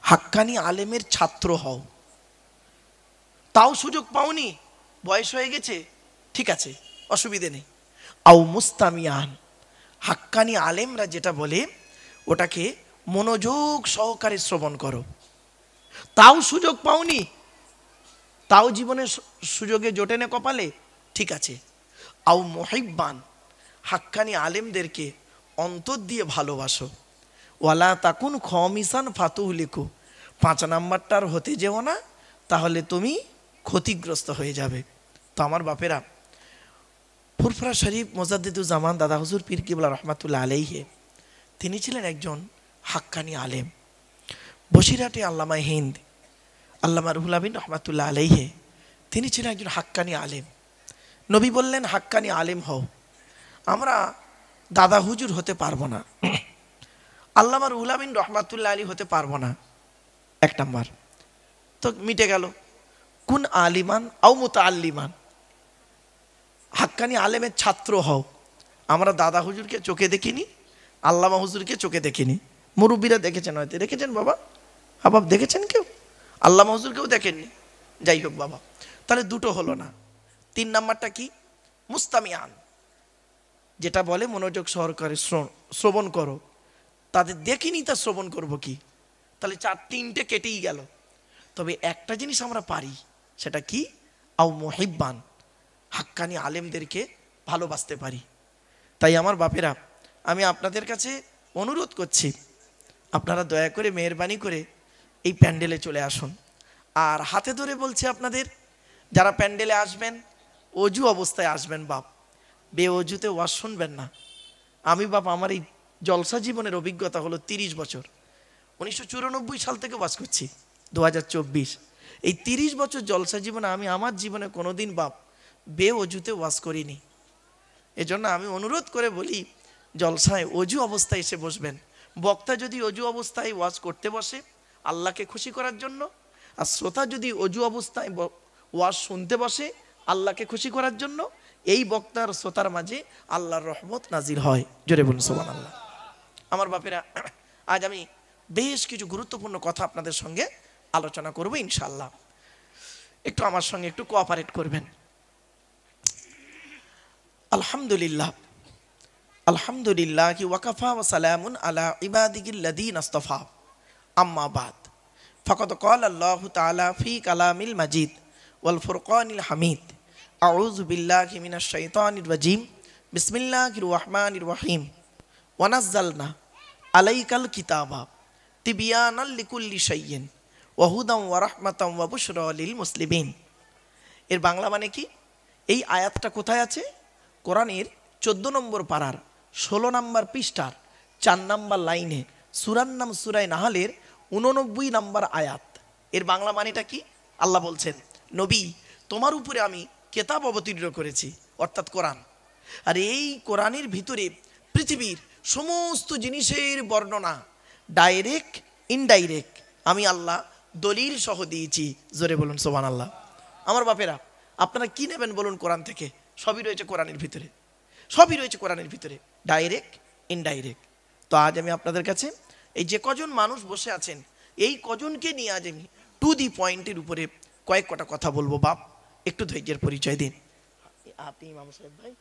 S1: হাক্কানি আলেমের ছাত্র হও। তাও সুযোগ পাওনি, বয়স হয়ে গেছে, ঠিক আছে, অসুবিধে নেই। আও মুস্তামিয়ান, হাক্কানি আলেমরা যেটা বলে ওটাকে মনোযোগ সহকারে শ্রবণ করো। তাও সুযোগ পাওনি, তাও জীবনে সুযোগে জোটে না কপালে, ঠিক আছে। আও মুহিব্বান, হাক্কানি আলেমদেরকে অন্তর দিয়ে ভালোবাসো। ওয়ালা তাকুন খমিসান ফাতুহলিকু, 5 নাম্বারটার হতে যেও না, তাহলে তুমি ক্ষতিগ্রস্ত হয়ে যাবে। তো আমার বাপেরা, ফুরফুরা শরীফ মুজাদ্দিদুল জামান দাদা হুজুর পীর কিবলা রহমাতুল্লাহ আলাইহি, তিনি ছিলেন একজন হাক্কানি আলেম। বসিরহাটে আল্লামা হিন্দ, আল্লামা রুহুল আমিন রহমাতুল্লাহ আলাইহি, তিনি ছিলেন একজন হাক্কানি আলেম। নবী বললেন হাক্কানি আলেম হও। আমরা দাদা হুজুর হতে পারবো না, আল্লামা রুহুল আমিন রহমাতুল্লাহ আলী হতে পারবো না, 1 নাম্বার তো মিটে গেল। কোন আলিমান আও মুতাআল্লিমান, হাক্কানি আলেমের ছাত্র হও। আমরা দাদা হুজুরকে চোখে দেখিনি, আল্লামা হুজুরকে চোখে দেখিনি, মুরব্বীরা দেখেছেন, হয়তো দেখেছেন বাবা, আবাব দেখেছেন কেউ? আল্লাহ হুজুর কেউ দেখেননি। যাই হোক বাবা, তাহলে দুটো হলো না। 3 নাম্বারটা কি? মুস্তামিয়ান, যেটা বলে মনোযোগ সহকারে শ্রবণ করো। তাদের দেখিনি তা শ্রবণ করব কি? তাহলে 3টে কেটেই গেল। তবে একটা জিনিস আমরা পারি, সেটা কি? আও মুহিব্বান, হাক্কানি আলেমদেরকে ভালোবাসতে পারি। তাই আমার বাপেরা, আমি আপনাদের কাছে অনুরোধ করছি, আপনারা দয়া করে মেহেরবানি করে এই প্যান্ডেলে চলে আসুন। আর হাতে ধরে বলছি আপনাদের, যারা প্যান্ডেলে আসবেন অজু অবস্থায় আসবেন বাপ, বে অজুতে ওয়াজ শুনবেন না। আমি বাপ, আমার এই জলসা জীবনের অভিজ্ঞতা হলো 30 বছর। 1994 সাল থেকে ওয়াজ করছি, 2024। এই 30 বছর জলসা জীবনে আমি আমার জীবনে কোনোদিন বাপ বে অজুতে ওয়াজ করিনি। এজন্য আমি অনুরোধ করে বলি, জলসায় অজু অবস্থায় এসে বসবেন। বক্তা যদি অজু অবস্থায় ওয়াজ করতে বসে আল্লাহকে খুশি করার জন্য, আর শ্রোতা যদি অজু অবস্থায় ওয়াজ শুনতে বসে আল্লাহকে খুশি করার জন্য, এই বক্তার শ্রোতার মাঝে আল্লাহর রহমত নাজিল হয়। জোরে বলুন সুবহানাল্লাহ। আমার বাপেরা, আজ আমি বেশ কিছু গুরুত্বপূর্ণ কথা আপনাদের সঙ্গে আলোচনা করব ইনশাআল্লাহ। একটু আমার সঙ্গে একটু কোঅপারেট করবেন। আলহামদুলিল্লাহ, আলহামদুলিল্লাহ ওয়াকাফা ওয়া সালামুন আলা ইবাদিহিল্লাযীনা ইসতাফা, আম্মা বাদ। ফাকাদ ক্বালা আল্লাহু তাআলা ফি কালামিল মাজিদ ওয়াল ফুরকানিল হামিদ, আউযু বিল্লাহি মিনাশ শাইতানির রাজীম, বিসমিল্লাহির রহমানির রহিম, ওয়া নাযালনা আলাইকাল কিতাবা তিবয়ানাল লিকুল্লি শাইইন ওয়া হুদাম ওয়া রাহমাতাম ওয়া বুশরা লিল মুসলিমিন। এর বাংলা মানে কি? এই আয়াতটা কোথায় আছে? কোরআনের 14 নম্বর পারার 16 নম্বর পৃষ্ঠার 4 নম্বর লাইনে, সূরার নাম সূরায়ে নাহলের 89 নম্বর আয়াত। এর বাংলা মানেটা কি? আল্লাহ বলছেন, নবী তোমার উপরে আমি কিতাব অবতীর্ণ করেছি, অর্থাৎ কোরআন। আর এই কোরআনের ভিতরে পৃথিবীর সমস্ত জিনিসের বর্ণনা, ডাইরেক্ট ইনডাইরেক্ট, আমি আল্লাহ দলিল সহ দিয়েছি। জোরে বলুন সুবহানাল্লাহ। আমার বাপেরা, আপনারা কি নেবেন বলুন কোরআন থেকে? সবই রয়েছে কোরআনের ভিতরে, সবই রয়েছে কোরআনের ভিতরে, ডাইরেক্ট ইনডাইরেক্ট। তো আজ আমি আপনাদের কাছে এই যে কজন মানুষ বসে আছেন, এই কজনকে নিয়ে আজ আমি টু দি পয়েন্টের উপরে কয়েক কটা কথা বলবো। বাপ, একটু ধৈর্যের পরিচয় দিন। আপনি ইমাম সাহেব ভাই,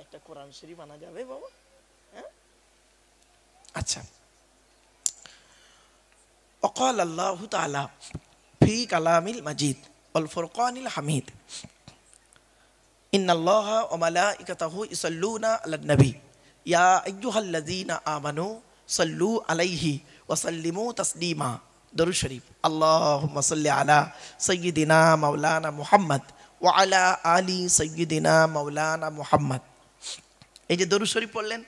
S1: একটা কোরআন শরীফ আনা যাবে বাবা? হ্যাঁ, আচ্ছা। وقال الله تعالى في كلام المجيد والفرقان الحميد إن الله وملائكته يصلون على النبي يا أيها الذين آمنوا صلوا عليه وسلموا تسليما। দরুদ শরীফ। اللهم صل على سيدنا مولانا محمد وعلى آل سيدنا مولانا محمد। এই যে দরুদ শরীফ পড়লেন,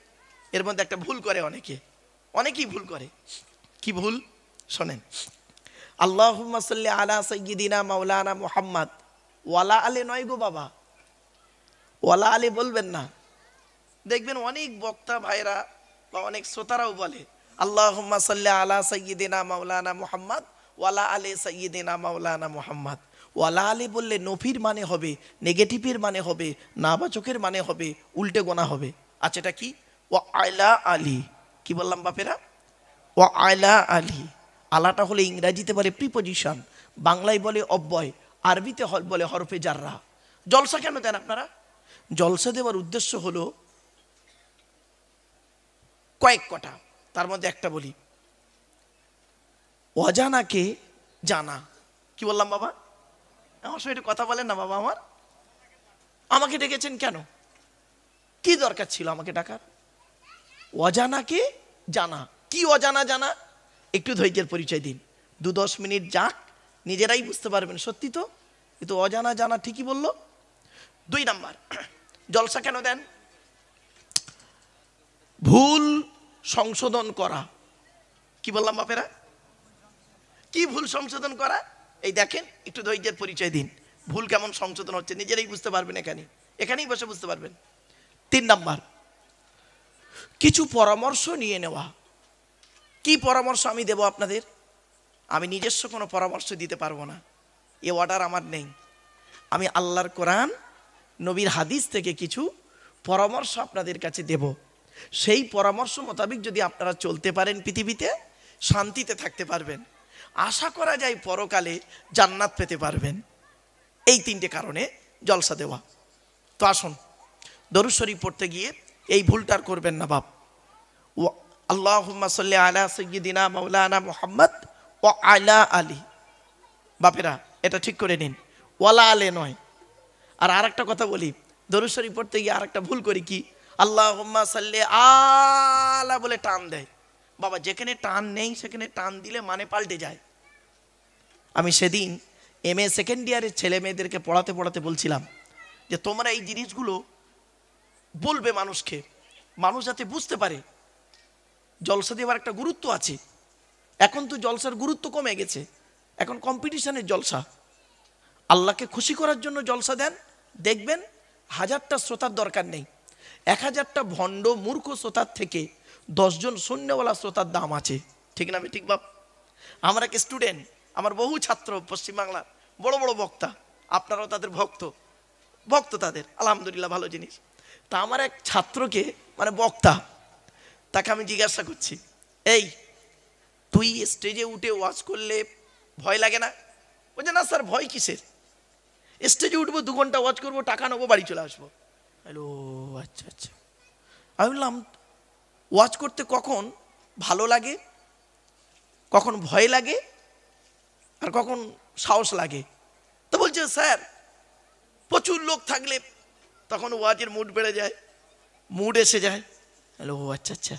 S1: এর মধ্যে একটা ভুল করে অনেকেই ভুল করে। কি ভুল? শোনেন, আল্লাহুম্মা সাল্লি আলা সাইয়্যিদিনা মাওলানা মুহাম্মদ, ওয়ালা আলে নয় গো বাবা, ওয়ালা আলে বলবেন না। দেখবেন অনেক বক্তা ভাইরা বা অনেক শ্রোতারাও বলে আল্লাহুম্মা সাল্লি আলা সাইয়্যিদিনা মাওলানা মুহাম্মদ ওয়ালা আলে সাইয়্যিদিনা মাওলানা মুহাম্মদ। ওয়ালা আলে বললে নফির মানে হবে, নেগেটিভের মানে হবে, নাবাচকের মানে হবে, উল্টে গোনা হবে। আচ্ছা, এটা কি? ওয়া আলা আলী। কি বললাম বাপেরা? ওয়া আলা আলী। আলাটা হলে ইংরাজিতে বলে প্রিপোজিশন, বাংলায় বলে অব্যয়, আরবিতে বলে হরফে জাররা। জলসা কেন দেন আপনারা? জলসা দেওয়ার উদ্দেশ্য হলো কয়েক কটা, তার মধ্যে একটা বলি, অজানাকে জানা। কি বললাম বাবা? আমার সঙ্গে একটু কথা বলেন না বাবা। আমাকে ডেকেছেন কেন? কি দরকার ছিল আমাকে ডাকার? অজানাকে জানা। কি অজানা জানা? একটু ধৈর্যের পরিচয় দিন, 2-10 মিনিট যাক, নিজেরাই বুঝতে পারবেন। সত্যি তো, কিন্তু অজানা জানা ঠিকই বললো। 2 নাম্বার, জলসা কেন দেন? ভুল সংশোধন করা। কি বললাম বাপেরা? কি ভুল সংশোধন করা? এই দেখেন, একটু ধৈর্যের পরিচয় দিন। ভুল কেমন সংশোধন হচ্ছে নিজেরাই বুঝতে পারবেন, এখানেই বসে বুঝতে পারবেন। 3 নাম্বার, কিছু পরামর্শ নিয়ে নেওয়া। কি পরামর্শ আমি দেব আপনাদের? আমি নিজস্ব কোনো পরামর্শ দিতে পারবো না, এ অর্ডার আমার নেই। আমি আল্লাহর কোরআন, নবীর হাদিস থেকে কিছু পরামর্শ আপনাদের কাছে দেব। সেই পরামর্শ মোতাবেক যদি আপনারা চলতে পারেন পৃথিবীতে শান্তিতে থাকতে পারবেন, আশা করা যায় পরকালে জান্নাত পেতে পারবেন। এই তিনটে কারণে জলসা দেওয়া। তো আসুন দরুদ শরীফ পড়তে গিয়ে এই ভুলটার করবেন না বাপ। আল্লাহুম্মা সাল্লি আলা সাইয়্যিদিনা মাওলানা মুহাম্মদ ওয়া আলা আলি। বাপেরা এটা ঠিক করে নিন, ওয়ালা আলে নয়। আর আরেকটা কথা বলি, দরুদ শরীফ পড়তে গিয়ে আরেকটা ভুল করি কি, আল্লাহুম্মা সাল্লি আলা বলে টান দেয়। বাবা যেখানে টান নেই সেখানে টান দিলে মানে পাল্টে যায়। আমি সেদিন MA সেকেন্ড ইয়ারের ছেলে মেয়েদেরকে পড়াতে পড়াতে বলছিলাম যে তোমরা এই জিনিসগুলো বলবে মানুষকে, মানুষ যাতে বুঝতে পারে জলসা দেওয়ার একটা গুরুত্ব আছে। এখন তো জলসার গুরুত্ব কমে গেছে, এখন কম্পিটিশনের জলসা। আল্লাহকে খুশি করার জন্য জলসা দেন, দেখবেন 1000টা শ্রোতার দরকার নেই, 1000টা ভণ্ড মূর্খ শ্রোতার থেকে 10 জন শূন্যওয়ালা শ্রোতার দাম আছে। ঠিক না ঠিক বাপ? আমার এক স্টুডেন্ট, আমার বহু ছাত্র পশ্চিমবাংলার বড় বড় বক্তা, আপনারাও তাদের ভক্ত তাদের, আলহামদুলিল্লাহ ভালো জিনিস। তা আমার এক ছাত্রকে মানে বক্তা, তাকে আমি জিজ্ঞাসা করছি, এই তুই স্টেজে উঠে ওয়াজ করলে ভয় লাগে না? বলছে না স্যার ভয় কিসের, স্টেজে উঠবো 2 ঘন্টা ওয়াজ করবো, টাকা নেবো, বাড়ি চলে আসবো। হ্যালো, আচ্ছা আচ্ছা। আমি বললাম ওয়াজ করতে কখন ভালো লাগে, কখন ভয় লাগে, আর কখন সাহস লাগে? তো বলছে স্যার প্রচুর লোক থাকলে তখন ওয়াজের মুড বেড়ে যায়, মুড এসে যায়। হ্যালো, আচ্ছা আচ্ছা।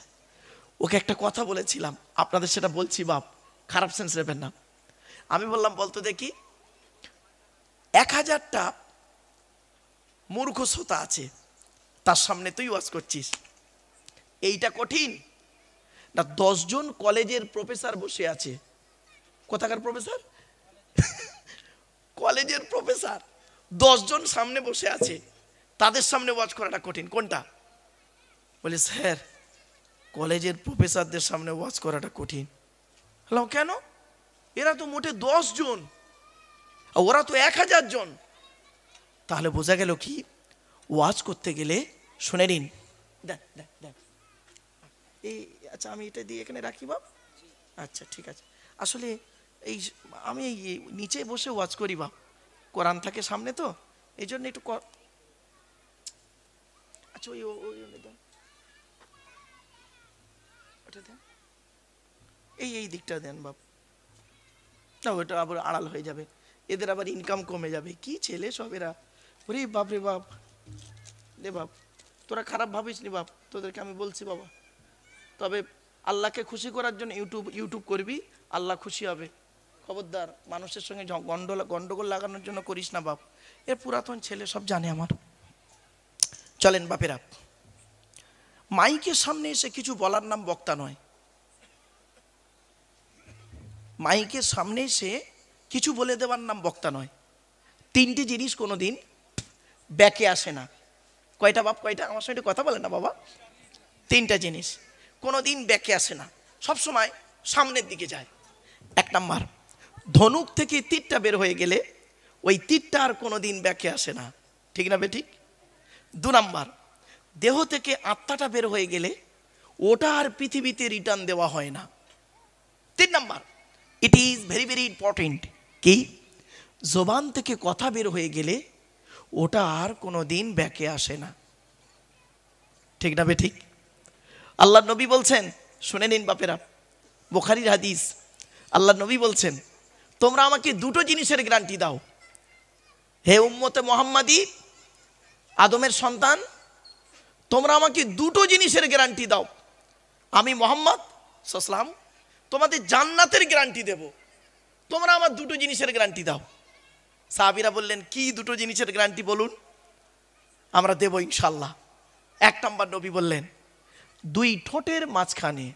S1: ওকে একটা কথা বলেছিলাম, আপনাদের সেটা বলছি বাপ, খারাপ সেন্স নেবেন না। আমি বললাম বলতো দেখি 1000টা মূর্খ শ্রোতা আছে, তার সামনে তুই ওয়াজ করছিস, এইটা কঠিন না 10 জন কলেজের প্রফেসর বসে আছে? কোথাকার প্রফেসর? কলেজের প্রফেসর 10 জন সামনে বসে আছে, তাদের সামনে ওয়াজ করাটা কঠিন। কোনটা? বলে স্যার কলেজের প্রফেসরদের সামনে ওয়াজ করাটা কঠিন। হ্যালো, কেন? এরা তো মোটে 10 জন, ওরা তো 1000 জন। তাহলে বোঝা গেল কি, ওয়াজ করতে গেলে শুনে নিন। এই আচ্ছা আমি এটা দিয়ে এখানে রাখি বাপ। আচ্ছা ঠিক আছে। আসলে এই আমি নিচে বসে ওয়াজ করি বাপ, কোরআন থাকে সামনে তো, এই জন্য একটু আচ্ছা ওই ওটা দেন, এই দিকটা দেন বাপ। না ওটা আবার আড়াল হয়ে যাবে, এদের আবার ইনকাম কমে যাবে। কি ছেলে সব এরা, ওরে বাপ রে বাপ রে বাপ। তোরা খারাপ ভাবিস নি বাপ, তোদেরকে আমি বলছি বাবা। তবে আল্লাহকে খুশি করার জন্য ইউটিউব করবি, আল্লাহ খুশি হবে। খবরদার মানুষের সঙ্গে গন্ডগোল লাগানোর জন্য করিস না বাপ। এর পুরাতন ছেলে সব জানে আমার। চলেন বাপেরা, মাইকের সামনে এসে কিছু বলার নাম বক্তা নয়। মাইকের সামনে এসে কিছু বলে দেওয়ার নাম বক্তা নয়। 3টে জিনিস কোনোদিন ব্যাকে আসে না। কয়টা বাপ, কয়টা? আমার সঙ্গে কথা বলে না বাবা। 3টা জিনিস কোনোদিন ব্যাকে আসে না, সবসময় সামনের দিকে যায়। 1 নাম্বার, ধনুক থেকে তীরটা বের হয়ে গেলে ওই তীরটা আর কোনোদিন ব্যাকে আসে না। ঠিক না বেঠিক? 2 নাম্বার, দেহ থেকে আত্মাটা বের হয়ে গেলে ওটা আর পৃথিবীতে রিটার্ন দেওয়া হয় না। 3 number, it is very very important, কি জবান থেকে কথা বের হয়ে গেলে ওটা আর কোনোদিন ব্যাকে আসে না। ঠিক না বেঠিক? আল্লাহ নবী বলছেন, শুনে নিন বাপেরা, বুখারীর হাদিস। আল্লাহ নবী বলছেন, তোমরা আমাকে 2টো জিনিসের গ্যারান্টি দাও, হে উম্মতে মুহাম্মাদি, আদমের সন্তান, তোমরা আমাকে 2টো জিনিসের গ্যারান্টি দাও, আমি মুহাম্মদ সাল্লাল্লাহু আলাইহি ওয়াসাল্লাম তোমাদের জান্নাতের গ্যারান্টি দেব, তোমরা আমার 2টো জিনিসের গ্যারান্টি দাও। সাহাবীরা বললেন, কি 2টো জিনিসের গ্যারান্টি বলুন, আমরা দেব ইনশাআল্লাহ। 1 নাম্বার, নবী বললেন, 2 ঠোঁটের মাঝখানে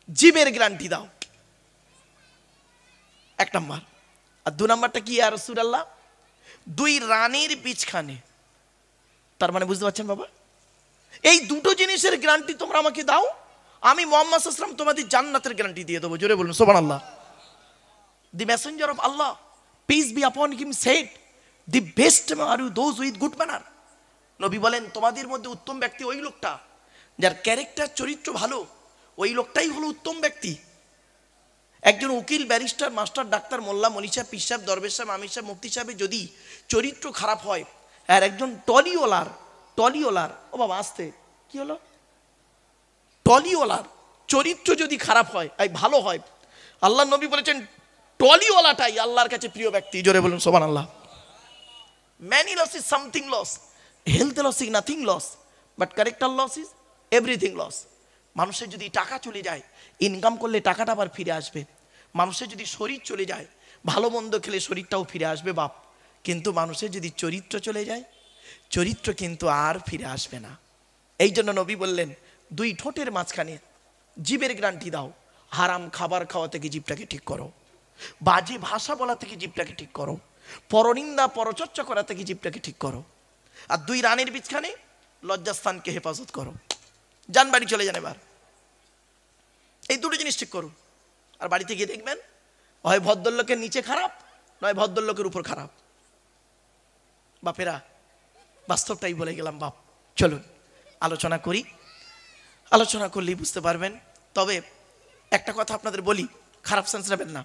S1: জিভের গ্যারান্টি দাও, 1 নাম্বার। আর 2 নাম্বারটা কি ইয়া রাসূলুল্লাহ? 2 রানীর বীজখানে। তার মানে বুঝতে পারছেন বাবা, এই 2টো জিনিসের গ্যারান্টি তোমরা আমাকে দাও, আমি মুহাম্মদ সাল্লাল্লাহু আলাইহি ওয়াসাল্লাম তোমাদের জান্নাতের গ্যারান্টি দিয়ে দেবো। জোরে বলুন সুবহানাল্লাহ। The messenger of Allah, peace be upon him, said, the best are those with good manner. নবী বলেন তোমাদের মধ্যে উত্তম ব্যক্তি ওই লোকটা যার ক্যারেক্টার চরিত্র ভালো, ওই লোকটাই হলো উত্তম ব্যক্তি। একজন উকিল, ব্যারিস্টার, মাস্টার, ডাক্তার, মোল্লা, মনি সাহেব, পীর সাহেব, দরবেশ সাহেব, আমির সাহেব, মুফতি সাহেবের যদি চরিত্র খারাপ হয়, আর একজন টলিওলার ও বাবা আসতে কি হলো, টলিওলার চরিত্র যদি খারাপ হয়, এই ভালো হয়, আল্লাহ নবী বলেছেন টলিওয়ালাটাই আল্লাহর কাছে প্রিয় ব্যক্তি। জোরে বলুন সুবহানাল্লাহ। Many loss is something loss, health loss is nothing loss, but character loss is everything loss. মানুষের যদি টাকা চলে যায়, ইনকাম করলে টাকাটা আবার ফিরে আসবে। মানুষের যদি শরীর চলে যায়, ভালো মন্দ খেলে শরীরটাও ফিরে আসবে বাপ, কিন্তু মানুষের যদি চরিত্র চলে যায়, চরিত্র কিন্তু আর ফিরে আসবে না। এই জন্য নবী বললেন দুই ঠোঁটের মাঝখানে জিভের গ্রান্টি দাও, হারাম খাবার খাওয়া থেকে জিভটাকে ঠিক করো, বাজে ভাষা বলা থেকে জিভটাকে ঠিক করো, পরনিন্দা পরচর্চা করা থেকে জিভটাকে ঠিক করো, আর দুই রানের বিছখানে লজ্জাস্থানকে হেফাজত করো। যান বাড়ি চলে যান এবার, এই দুটো জিনিস ঠিক করুন। আর বাড়িতে গিয়ে দেখবেন হয় ভদ্রলোকের নিচে খারাপ, নয় ভদ্রলোকের উপর খারাপ। বাপেরা বাস্তবটাই বলে গেলাম বাপ। চলুন আলোচনা করি, আলোচনা করলেই বুঝতে পারবেন। তবে একটা কথা আপনাদের বলি, খারাপ সেন্স নেবেন না।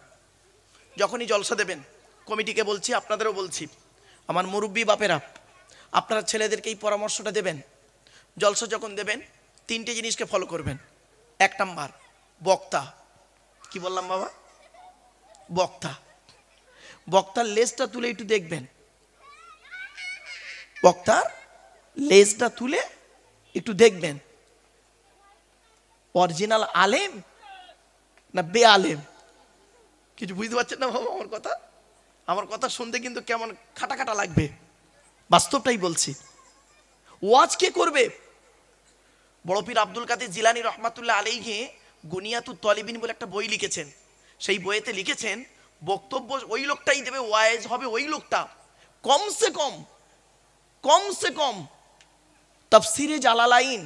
S1: যখনই জলসা দেবেন, কমিটিকে বলছি, আপনাদেরও বলছি, আমার মুরব্বী বাপেরা, আপনারা ছেলেদেরকে এই পরামর্শটা দেবেন, জলসা যখন দেবেন তিনটে জিনিসকে ফলো করবেন। এক নাম্বার, বক্তা। কি বললাম বাবা? বক্তা। বক্তার লেজটা তুলে একটু দেখবেন, বক্তার লেজটা তুলে একটু দেখবেন অরিজিনাল আলেম না বে আলেম। কিছু বুঝতে পারছেন না বাবা আমার কথা? আমার কথা শুনতে কিন্তু কেমন খাটা খাটা লাগবে, বাস্তবটাই বলছি। ওয়াজ কে করবে? বড় পীর আব্দুল কাদের জিলানী রহমাতুল্লাহ আলাইহি গুনিয়াতুত তলিবিন বলে একটা বই লিখেছেন। সেই বইয়েতে লিখেছেন বক্তব্য ওই লোকটাই দেবে, ওয়াজ হবে ওই লোকটা কমসে কম তাফসিরে জালালাইন,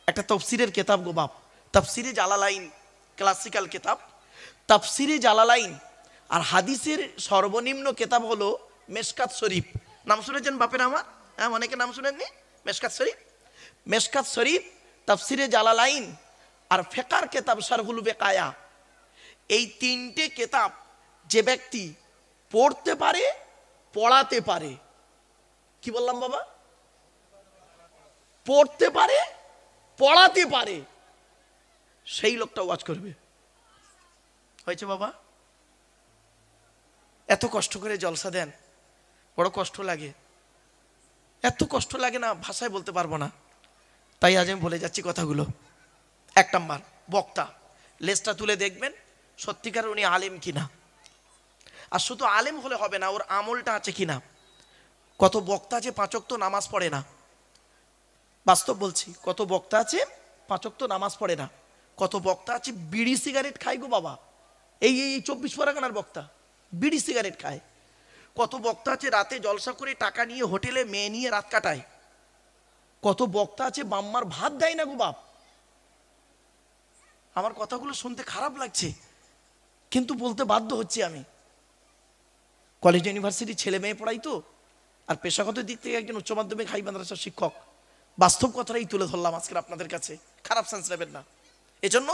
S1: একটা তাফসিরের কিতাব গো বাপ, তাফসিরে জালালাইন ক্লাসিক্যাল কিতাব, তাফসিরে জালালাইন। আর হাদিসের সর্বনিম্ন কিতাব হলো মেশকাত শরীফ। নাম শুনেছেন বাপের আমার? হ্যাঁ, অনেকে নাম শুনেননি। মেশকাত শরীফ, মেশকাত শরীফ, তাফসিরে জালালাইন আর ফিকহের কিতাব শারহুল বেকায়া। এই তিনটে কিতাব যে ব্যক্তি পড়তে পারে, পড়াতে পারে, কি বললাম বাবা? পড়তে পারে, পড়াতে পারে, সেই লোকটা ওয়াজ করবে। হয়েছে বাবা? এত কষ্ট করে জলসা দেন, বড় কষ্ট লাগে, এত কষ্ট লাগে না ভাষায় বলতে পারবো না, তাই আজ আমি বলে যাচ্ছি কথাগুলো। এক নাম্বার, বক্তা। লেজটা তুলে দেখবেন সত্যিকার উনি আলেম কিনা। আর শুধু আলেম হলে হবে না, ওর আমলটা আছে কিনা। কত বক্তা আছে 5 ওয়াক্ত নামাজ পড়ে না, বাস্তব বলছি। কত বক্তা আছে 5 ওয়াক্ত নামাজ পড়ে না, কত বক্তা আছে বিড়ি সিগারেট খায় গো বাবা। এই 24 পরগনার বক্তা বিড়ি সিগারেট খায়। কত বক্তা আছে রাতে জলসা করে টাকা নিয়ে হোটেলে মেয়ে নিয়ে রাত কাটায়। কত বক্তা আছে বাম্মার ভাত দেয় না গো বাপ। আমার কথাগুলো শুনতে খারাপ লাগছে, কিন্তু বলতে বাধ্য হচ্ছি। আমি কলেজ ইউনিভার্সিটি ছেলে মেয়ে পড়াই তো, আর পেশাগত দিক থেকে একজন উচ্চ মাধ্যমিক হাই মাদ্রাসার শিক্ষক। বাস্তব কথাটাই তুলে ধরলাম আজকে আপনাদের কাছে, খারাপ সেন্স নেবেন না। এজন্য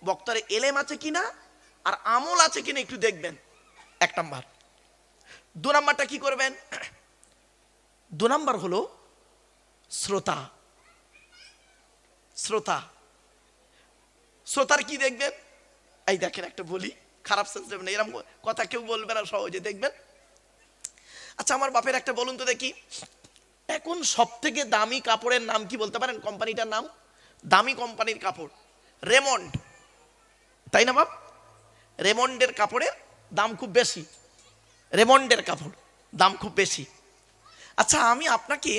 S1: বক্তার এলেম আছে কিনা আর আমল আছে কিনা একটু দেখবেন, এক নাম্বার। 2 নাম্বারটা কি করবেন? 2 নাম্বার হলো শ্রোতা। শ্রোতা, শ্রোতার কি দেখবেন? এই দেখেন একটা বলি, খারাপ সেন্স নেবেন, এরকম কথা কেউ বলবে না, সহজে দেখবেন। আচ্ছা আমার বাপের একটা বলুন তো দেখি, এখন সব থেকে দামি কাপড়ের নাম কি বলতে পারেন? কোম্পানিটার নাম, দামি কোম্পানির কাপড় রেমন্ড, তাই না বাপ? রেমন্ডের কাপড়ের দাম খুব বেশি, রেমন্ডের কাপড় দাম খুব বেশি। আচ্ছা আমি আপনাকে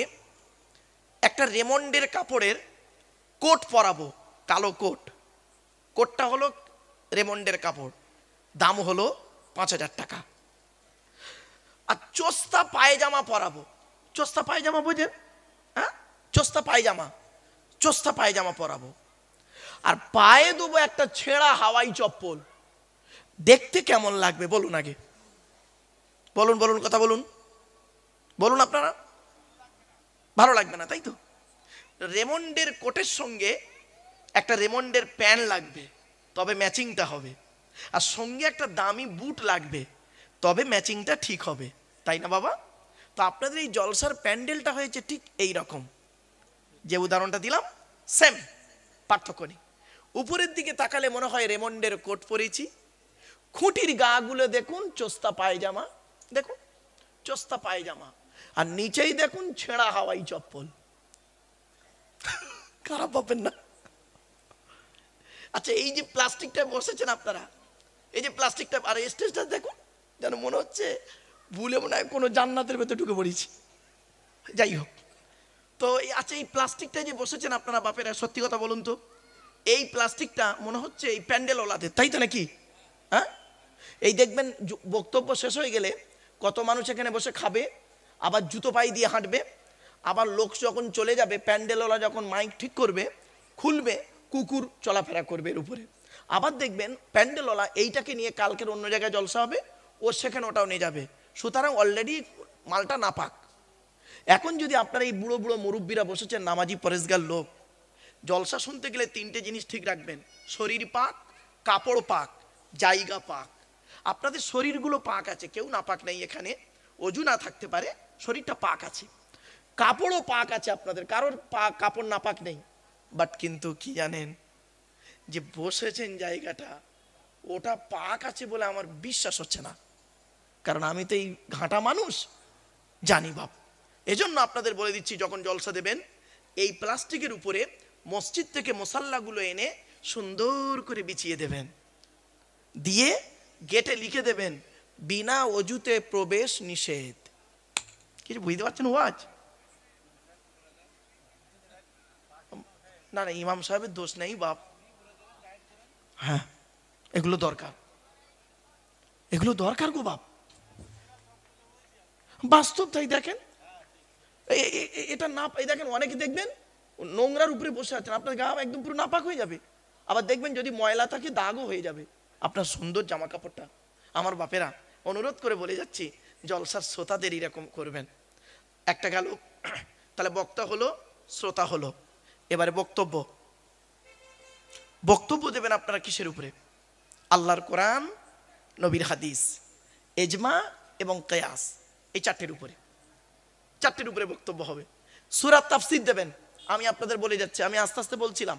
S1: একটা রেমন্ডের কাপড়ের কোট পরাবো, কালো কোট। কোটটা হলো রেমন্ডের কাপড়, দাম হলো 5000 টাকা। আর চোস্তা পায়জামা পরাবো, চোস্তা পায়জামা বোঝেন? হ্যাঁ, চোস্তা পায়জামা, চোস্তা পায়জামা পরাবো। আর পায়ে দেবো একটা ছেঁড়া হাওয়াই চপ্পল। দেখতে কেমন লাগবে বলুন আগে? বলুন বলুন, কথা বলুন, বলুন আপনারা। ভালো লাগবে না, তাই তো? রেমন্ডের কোটের সঙ্গে একটা রেমন্ডের প্যান্ট লাগবে, তবে ম্যাচিংটা হবে। আর সঙ্গে একটা দামি বুট লাগবে, তবে ম্যাচিংটা ঠিক হবে, তাই না বাবা? তো আপনাদের এই জলসার প্যান্ডেলটা হয়েছে ঠিক এই রকম, যে উদাহরণটা দিলাম সেম, পার্থক্য নেই। উপরের দিকে তাকালে মনে হয় রেমন্ডের কোট পরেছি, খুঁটির গাগুলো দেখুন চোস্তা পায়জামা, দেখুন চোস্তা পায়জামা, আর নিচেই দেখুন ছেঁড়া হাওয়াই চপ্পল। খারাপ পাবেন না? আচ্ছা, এই যে প্লাস্টিকটা বসেছেন আপনারা, এই যে প্লাস্টিকটা, আর স্টেজটা দেখুন, যেন মনে হচ্ছে ভুলে মনে হয় কোনো জান্নাতের ভেতরে ঢুকে পড়েছি। যাই হোক, তো আচ্ছা, এই প্লাস্টিকটা যে বসেছেন আপনারা বাপেরা, সত্যি কথা বলুন তো, এই প্লাস্টিকটা মনে হচ্ছে এই প্যান্ডেল ওলাদের, তাই তো নাকি? হ্যাঁ, এই দেখবেন বক্তব্য শেষ হয়ে গেলে কত মানুষ এখানে বসে খাবে, আবার জুতো পায়ে দিয়ে হাঁটবে, আবার লোক যখন চলে যাবে, প্যান্ডেলওয়ালা যখন মাইক ঠিক করবে খুলবে, কুকুর চলাফেরা করবে এর উপরে। আবার দেখবেন প্যান্ডেলওয়ালা এইটাকে নিয়ে কালকের অন্য জায়গায় জলসা হবে, ও সেখানে ওটাও নিয়ে যাবে। সুতরাং অলরেডি মালটা নাপাক। এখন যদি আপনারা এই বুড়ো বুড়ো মুরব্বীরা বসেছেন, নামাজি পরেশগার লোক, জলসা শুনতে গেলে তিনটে জিনিস ঠিক রাখবেন: শরীর পাক, কাপড় পাক, জায়গা পাক। আপনাদের শরীরগুলো পাক আছে, কেউ না পাক নেই এখানে, অজু না থাকতে পারে, শরীরটা পাক আছে, কাপড়ও পাক আছে আপনাদের, কারোর কাপড় না পাক নেই। বাট কিন্তু কি জানেন, যে বসেছেন জায়গাটা, ওটা পাক আছে বলে আমার বিশ্বাস হচ্ছে না, কারণ আমি তো এই ঘাঁটা মানুষ জানি বাপ। এজন্য আপনাদের বলে দিচ্ছি, যখন জলসা দেবেন, এই প্লাস্টিকের উপরে মসজিদ থেকে মশাল্লাগুলো এনে সুন্দর করে বিছিয়ে দেবেন, দিয়ে গেটে লিখে দেবেন বিনা অজুতে প্রবেশ নিষেধ। কিছু বুঝতে পারছেন ওয়াজ? না না, ইমাম সাহেবের দোষ নেই বাপ। হ্যাঁ, এগুলো দরকার, এগুলো দরকার গো বাপ, বাস্তব তাই। দেখেন এটা না, এই দেখেন অনেকে দেখবেন নোংরার উপরে বসে আছেন, আপনার গা একদম পুরো নাপাক হয়ে যাবে। আবার দেখবেন যদি ময়লা থাকে দাগও হয়ে যাবে আপনার সুন্দর জামা কাপড়টা। আমার বাপেরা, অনুরোধ করে বলে যাচ্ছি, জলসার শ্রোতাদের এরকম করবেন। একটা গেল, তাহলে বক্তা হলো, শ্রোতা হলো। এবারে বক্তব্য, বক্তব্য দেবেন আপনারা কিসের উপরে? আল্লাহর কোরআন, নবীর হাদিস, এজমা এবং কিয়াস, এই চারটের উপরে, চারটের উপরে বক্তব্য হবে। সূরা তাফসীর দেবেন। আমি আপনাদের বলে যাচ্ছি, আমি আস্তে আস্তে বলছিলাম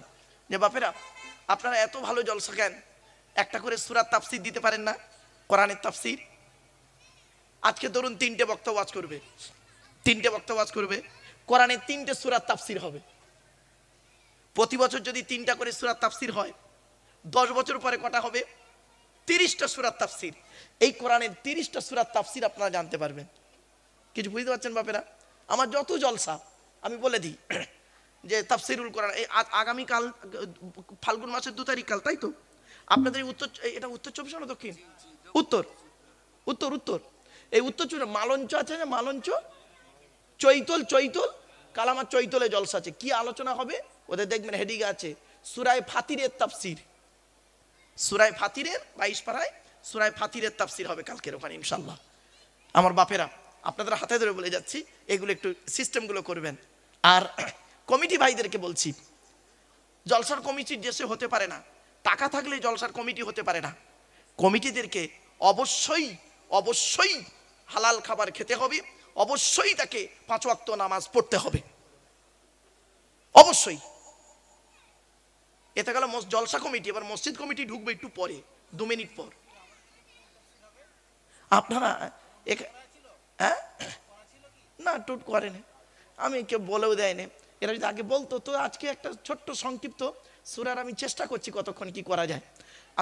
S1: যে বাপেরা, আপনারা এত ভালো জলসা কেন একটা করে সূরা তাফসীর দিতে পারেন না? কোরআনের তাফসীর। আজকে ধরুন তিনটে বক্তা ওয়াজ করবে, তিনটে বক্তা ওয়াজ করবে, কোরআনের তিনটে সূরা তাফসীর হবে। প্রতি বছর যদি তিনটা করে সূরা তাফসীর হয়, 10 বছর পরে কটা হবে? 30টা সূরা তাফসীর। এই কোরআনের 30টা সূরা তাফসীর আপনারা জানতে পারবেন। কিছু বুঝতে পারছেন বাপেরা? আমার যত জলসা আমি বলে দিই যে তাফসীরুল কোরআন, এই আগামীকাল ফাল্গুন মাসের 2 তারিখ কাল, তাই তো? আপনাদের উত্তর, এটা উত্তর 24 না দক্ষিণ? উত্তর, উত্তর, উত্তর। এই উত্তর 24 মালঞ্চ আছে না, মালঞ্চ, চৈতল, চৈতল, কালামার চৈতলে জলসা আছে। কি আলোচনা হবে ওদের দেখবেন হেডিং আছে সূরায়ে ফাতিরের তাফসীর। সূরায়ে ফাতিরের 22 পারায় সূরায়ে ফাতিরের তাফসীর হবে কালকের ওখানে ইনশাআল্লাহ। আমার বাপেরা, আপনাদের হাতে ধরে বলে যাচ্ছি, এগুলো একটু সিস্টেমগুলো করবেন। আর কমিটি ভাইদেরকে বলছি, জলসার কমিটির দেশে হতে পারে না, টাকা থাকলে জলসার কমিটি হতে পারে না। কমিটিদেরকে অবশ্যই অবশ্যই হালাল খাবার খেতে হবে, অবশ্যই তাকে 5 ওয়াক্ত নামাজ পড়তে হবে, অবশ্যই। এতে গেল জলসা কমিটি। এবার মসজিদ কমিটি ঢুকবে একটু পরে, 2 মিনিট পর। আপনারা হ্যাঁ, না টুট করেন, আমি কেউ বলেও দেয়নি। এরা যদি আগে বলতো তো আজকে একটা ছোট্ট সংক্ষিপ্ত সূরার আমি চেষ্টা করছি কতক্ষণ কি করা যায়।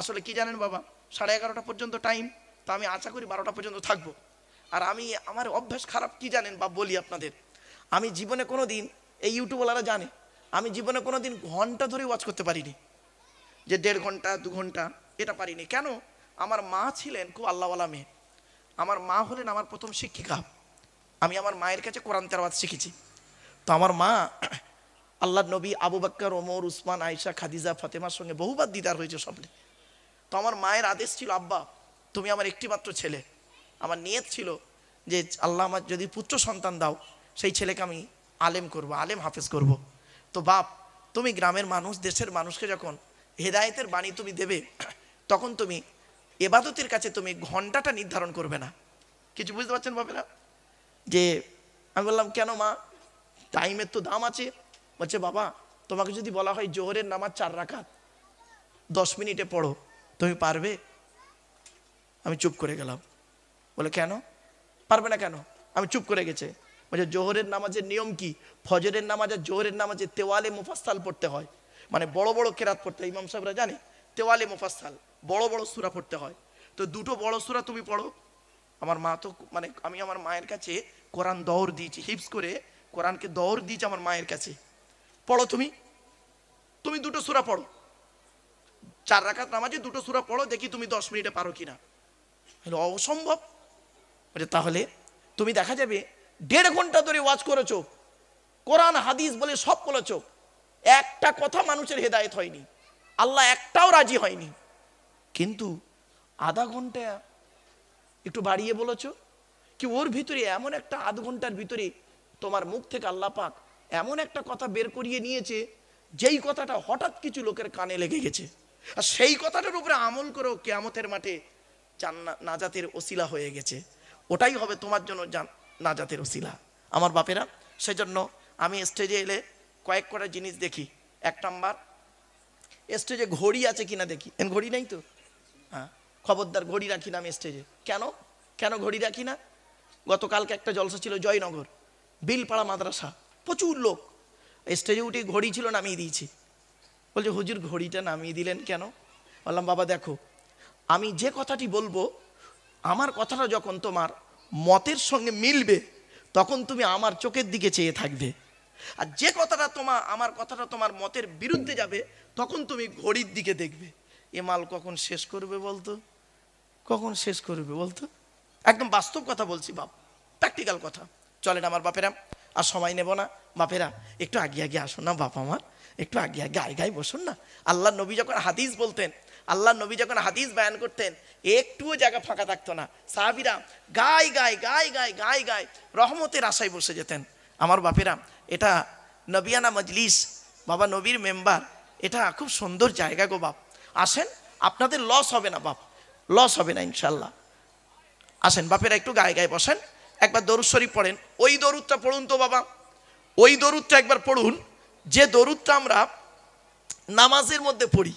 S1: আসলে কি জানেন বাবা, 11:30 পর্যন্ত টাইম, তো আমি আশা করি 12টা পর্যন্ত থাকবো। আর আমি, আমার অভ্যাস খারাপ কি জানেন বা, বলি আপনাদের, আমি জীবনে কোনো দিন, এই ইউটিউবওয়ালারা জানে, আমি জীবনে কোনো দিন ঘন্টা ধরে ওয়াচ করতে পারিনি, যে 1.5 ঘন্টা 2 ঘন্টা, এটা পারিনি। কেন? আমার মা ছিলেন খুব আল্লাহওয়ালা মেয়ে। আমার মা হলেন আমার প্রথম শিক্ষিকা। আমি আমার মায়ের কাছে কোরআন তেলাওয়াত শিখেছি। তো আমার মা আল্লাহর নবী আবু বকর, ওমর, উসমান, আয়েশা, খাদিজা, ফাতেমার সঙ্গে বহুবার দিদার হয়েছে স্বপ্নে। তো আমার মায়ের আদেশ ছিল, আব্বা তুমি আমার একটি মাত্র ছেলে, আমার নিয়ত ছিল যে আল্লাহ আমার যদি পুত্র সন্তান দাও, সেই ছেলেকে আমি আলেম করব, আলেম হাফেজ করব। তো বাপ, তুমি গ্রামের মানুষ, দেশের মানুষকে যখন হেদায়েতের বাণী তুমি দেবে, তখন তুমি এবাদতের কাছে তুমি ঘন্টাটা নির্ধারণ করবে না। কিছু বুঝতে পারছেন বাপেরা? যে আমি বললাম, কেন মা, টাইমের তো দাম আছে। বলছে, বাবা তোমাকে যদি বলা হয় জোহরের নামাজ 4 রাকাত 10 মিনিটে পড়ো, তুমি পারবে? আমি চুপ করে গেলাম। বলে, কেন পারবে না কেন? আমি চুপ করে গেছে। বলছে, জোহরের নামাজের নিয়ম কি? ফজরের নামাজ আর জোহরের নামাজে তেওয়ালে মুফাসসাল পড়তে হয়, মানে বড় বড় কেরাত পড়তে হয়। ইমাম সাহেবরা জানে তেওয়ালে মুফাসসাল, বড় বড় সূরা পড়তে হয়। তো দুটো বড় সূরা তুমি পড়ো। আমার মা তো, মানে আমি আমার মায়ের কাছে কোরআন দৌড় দিয়েছি, হিফজ করে কোরআনকে দৌড় দিয়েছি আমার মায়ের কাছে। পড়ো তুমি, তুমি দুটো সূরা পড়ো, 4 রাকাত নামাজে দুটো সূরা পড়ো, দেখি তুমি 10 মিনিটে পারো কিনা। অসম্ভব। তাহলে তুমি দেখা যাবে 1.5 ঘন্টা ধরে ওয়াজ করেছো, কোরআন হাদিস বলে সব বলেছো, একটা কথা মানুষের হেদায়েত হয়নি, আল্লাহ একটাও রাজি হয়নি। কিন্তু আধা ঘন্টা একটু বাড়িয়ে বলেছো কি, ওর ভিতরে এমন একটা আধ ঘন্টার ভিতরে তোমার মুখ থেকে আল্লাহ পাক এমন একটা কথা বের করিয়ে নিয়েছে, যেই কথাটা হঠাৎ কিছু লোকের কানে লেগে গেছে, আর সেই কথাটার উপরে আমল করেও কিয়ামতের মাঠে নাজাতের ওসিলা হয়ে গেছে। ওটাই হবে তোমার জন্য নাজাতের ওসিলা। আমার বাপেরা, সেজন্য আমি স্টেজে এলে কয়েক কটা জিনিস দেখি। 1 নাম্বার, স্টেজে ঘড়ি আছে কিনা দেখি। ঘড়ি নেই তো? হ্যাঁ, খবরদার ঘড়ি রাখি না আমি স্টেজে। কেন কেন ঘড়ি রাখি না? গতকালকে একটা জলসা ছিল জয়নগর, বিলপাড়া মাদ্রাসা, প্রচুর লোক। স্টেজে উঠে ঘড়ি ছিল, নামিয়ে দিয়েছি। বলছে, হুজুর ঘড়িটা নামিয়ে দিলেন কেন? বললাম, বাবা দেখো, আমি যে কথাটি বলবো, আমার কথাটা যখন তোমার মতের সঙ্গে মিলবে, তখন তুমি আমার চোখের দিকে চেয়ে থাকবে। আর যে কথাটা আমার কথাটা তোমার মতের বিরুদ্ধে যাবে, তখন তুমি ঘড়ির দিকে দেখবে। এ মাল কখন শেষ করবে বলতো, কখন শেষ করবে বলতো? একদম বাস্তব কথা বলছি বাপ, প্র্যাকটিক্যাল কথা। চলেন আমার বাপেরা, আর সময় নেব না। বাপেরা একটু আগে আগে আসুন না, বাপ আমার একটু আগে আগে গায়ে বসুন না। আল্লাহ নবী যখন হাদিস বলতেন, আল্লাহ নবী যখন হাদিস বয়ান করতেন, একটুও জায়গা ফাঁকা থাকতো না। সাহাবীরা গায় গায় গায় গায় গায় গায় রহমতের আশায় বসে যেতেন। আমার বাপেরা, এটা নবিয়ানা মজলিস, বাবা নবীর মেম্বার, এটা খুব সুন্দর জায়গা গো বাপ। আসেন, আপনাদের লস হবে না বাপ, লস হবে না ইনশাল্লাহ। আসেন বাপেরা, একটু গায়ে গায়ে বসেন, একবার দরুদ শরীফ পড়েন। ওই দরুদটা পড়ুন তো বাবা, ওই দরুদটা একবার পড়ুন, যে দরুদটা আমরা নামাজের মধ্যে পড়ি।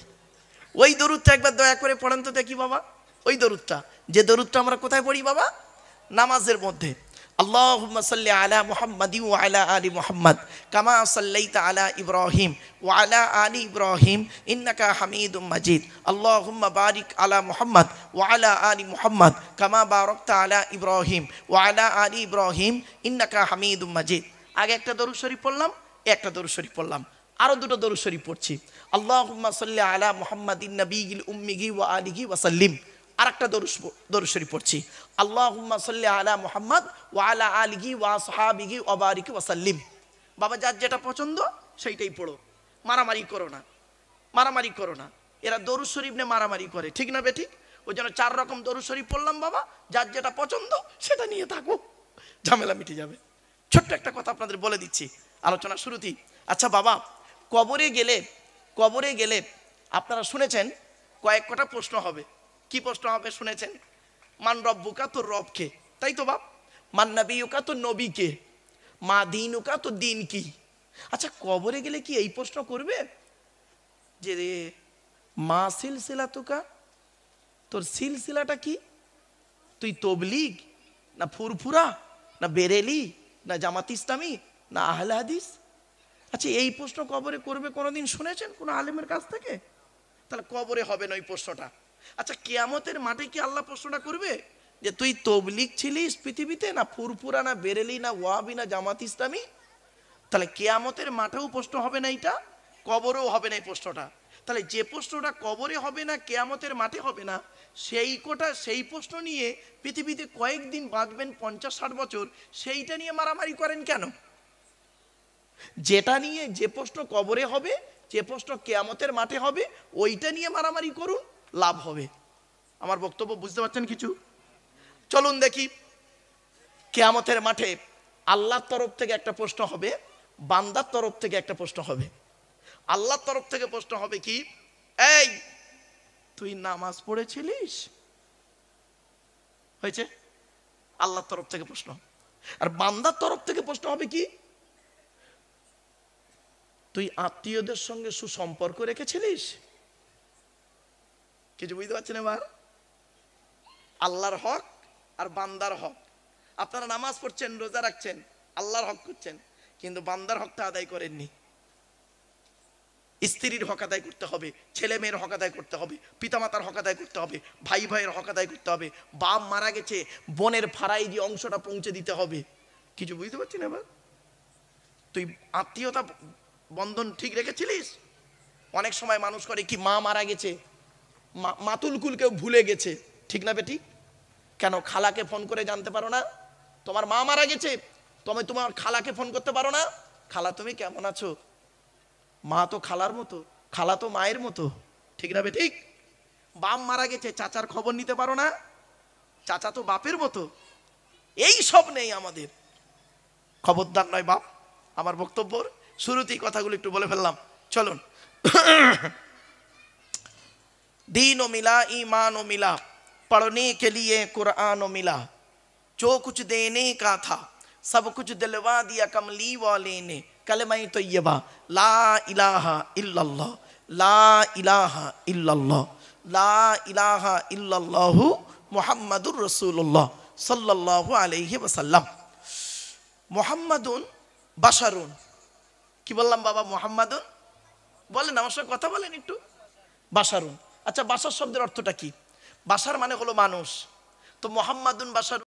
S1: ওই দরুদটা একবার দয়া করে পড়েন তো দেখি বাবা। ওই দরুদটা, যে দরুদটা আমরা কোথায় পড়ি বাবা? নামাজের মধ্যে। আল্লাহুম্মা সাল্লি আলা মুহাম্মাদি ওয়া আলা আলি মুহাম্মাদ কামা সাল্লাইতা আলা ইব্রাহিম ওয়া আলা আলি ইব্রাহিম ইন্নাকা হামিদুম মাজিদ। আল্লাহুম্মা বারিক আলা মুহাম্মাদ ওয়া আলা আলি মুহাম্মাদ কামা বারাকতা আলা ইব্রাহিম ওয়া আলা আলি ইব্রাহিম ইন্নাকা হামিদুম মাজিদ। আগে একটা দরুদ শরীফ পড়লাম, একটা দরুদ শরীফ পড়লাম, আরো দুটো দরুদ শরীফ পড়ছি। আল্লাহুম্মা সাল্লি আলা মুহাম্মাদিন নবিয়িল উম্মিহি ওয়া আলিহি ওয়া সাল্লিম। আরেকটা দরুদ শরীফ পড়ছি, আল্লাহুম্মা সাল্লি আলা মুহাম্মাদ ওয়া আলা আলিহি ওয়া আসহাবিহি ওয়া বারিক ওয়া সাল্লিম। বাবা, যার যেটা পছন্দ সেইটাই পড়ো, মারামারি করো না, মারামারি করো না। এরা দরুদ শরীফ নিয়ে মারামারি করে, ঠিক না বেঠিক? ওই জন্য 4 রকম দরুদ শরীফ পড়লাম বাবা, যার যেটা পছন্দ সেটা নিয়ে থাকো, ঝামেলা মিটে যাবে। ছোট্ট একটা কথা আপনাদের বলে দিচ্ছি আলোচনা শুরুতেই। আচ্ছা বাবা, কবরে গেলে আপনারা শুনেছেন কয়েক কটা প্রশ্ন হবে। কি প্রশ্ন হবে শুনেছেন? মান রব্বুকা, তোর রব কে, তাই তো বাপ? মান নবিয়ুকা, তোর নবী কে? মা দীনুকা, তোর দিন কি? আচ্ছা, কবরে গেলে কি এই প্রশ্ন করবে যে রে মা সিলসিলাতুকা, তোর সিলসিলাটা কি? তুই তবলিগ না ফুরফুরা না বেরেলি না জামাত ইসলামী না আহলে হাদিস? আচ্ছা, এই প্রশ্ন কবরে করবে কোনোদিন শুনেছেন কোনো আলেমের কাছ থেকে? তাহলে কবরে হবে না ওই প্রশ্নটা। আচ্ছা, কিয়ামতের মাঠে কি আল্লাহ প্রশ্নটা করবে যে তুই তবলিগ ছিলিস পৃথিবীতে না ফুরফুরা না বেরেলি না ওয়াহাবি না জামাত ইসলামী? তাহলে কিয়ামতের মাঠেও প্রশ্ন হবে না, এইটা কবরেও হবে না এই প্রশ্নটা। তাহলে যে প্রশ্নটা কবরে হবে না, কিয়ামতের মাঠে হবে না, সেই প্রশ্ন নিয়ে পৃথিবীতে কয়েকদিন বাঁচবেন 50-60 বছর, সেইটা নিয়ে মারামারি করেন কেন? যেটা নিয়ে, যে প্রশ্ন কবরে হবে, যে প্রশ্ন কিয়ামতের মাঠে হবে, ওইটা নিয়ে মারামারি করুন, লাভ হবে। আমার বক্তব্য বুঝতে পারছেন কিছু? চলুন দেখি, কিয়ামতের মাঠে আল্লাহর তরফ থেকে একটা প্রশ্ন হবে বান্দার তরফ থেকে একটা প্রশ্ন হবে, আল্লাহর তরফ থেকে প্রশ্ন হবে কি, এই তুই নামাজ পড়েছিলিস? হয়েছে? আল্লাহর তরফ থেকে প্রশ্ন। আর বান্দার তরফ থেকে প্রশ্ন হবে কি, তুই আত্মীয়দের সঙ্গে সুসম্পর্ক রেখেছিলিস? কিছু বুঝতে পারছেন? এবার আল্লাহর হক আর বান্দার হক। আপনারা নামাজ পড়ছেন, রোজা রাখছেন, আল্লাহর হক করছেন, কিন্তু বান্দার হকটা আদায় করেননি। স্ত্রীর হক আদায় করতে হবে, ছেলে মেয়ের হক আদায় করতে হবে, পিতামাতার হক আদায় করতে হবে, ভাই ভাইয়ের হক আদায় করতে হবে, বাপ মারা গেছে বোনের ফারাই দিয়ে অংশটা পৌঁছে দিতে হবে। কিছু বুঝতে পারছেন? এবার তুই আত্মীয়তা বন্ধন ঠিক রেখেছিলিস? অনেক সময় মানুষ করে কি, মা মারা গেছে, মাতুলকুল কেউ ভুলে গেছে, ঠিক না বেটি? কেন খালাকে ফোন করে জানতে পারো না তোমার মা মারা গেছে? তুমি তোমার খালাকে ফোন করতে পারো না, খালা তুমি কেমন আছো? মা তো খালার মতো, খালা তো মায়ের মতো, ঠিক না বেঠিক? বাপ মারা গেছে, চাচার খবর নিতে পারো না, চাচা তো বাপের মতো। এই সব নেই আমাদের। খবরদার নয় বাপ। আমার বক্তব্যর শুরুতেই কথাগুলো একটু বলে ফেললাম, চলুন। दीन मिला ईमान मिला, पढ़ने के लिए कुरान मिला, जो कुछ देने का था सब कुछ दिलवा दिया कमली वाले ने, कलमा तैयबा ला इलाहा इल्लल्लाह, ला इलाहा इल्लल्लाह, ला इलाहा इल्लल्लाहु मुहम्मदुर रसूलुल्लाह सल्लल्लाहु अलैहि वसल्लम। मुहम्मदुन बाशारुन, কি বললাম বাবা? মুহাম্মাদুন বলেন, আমার সঙ্গে কথা বলেন একটু। বাশারুন, আচ্ছা বাশার শব্দের অর্থটা কি? বাশার মানে হলো মানুষ, তো মুহাম্মাদুন বাশার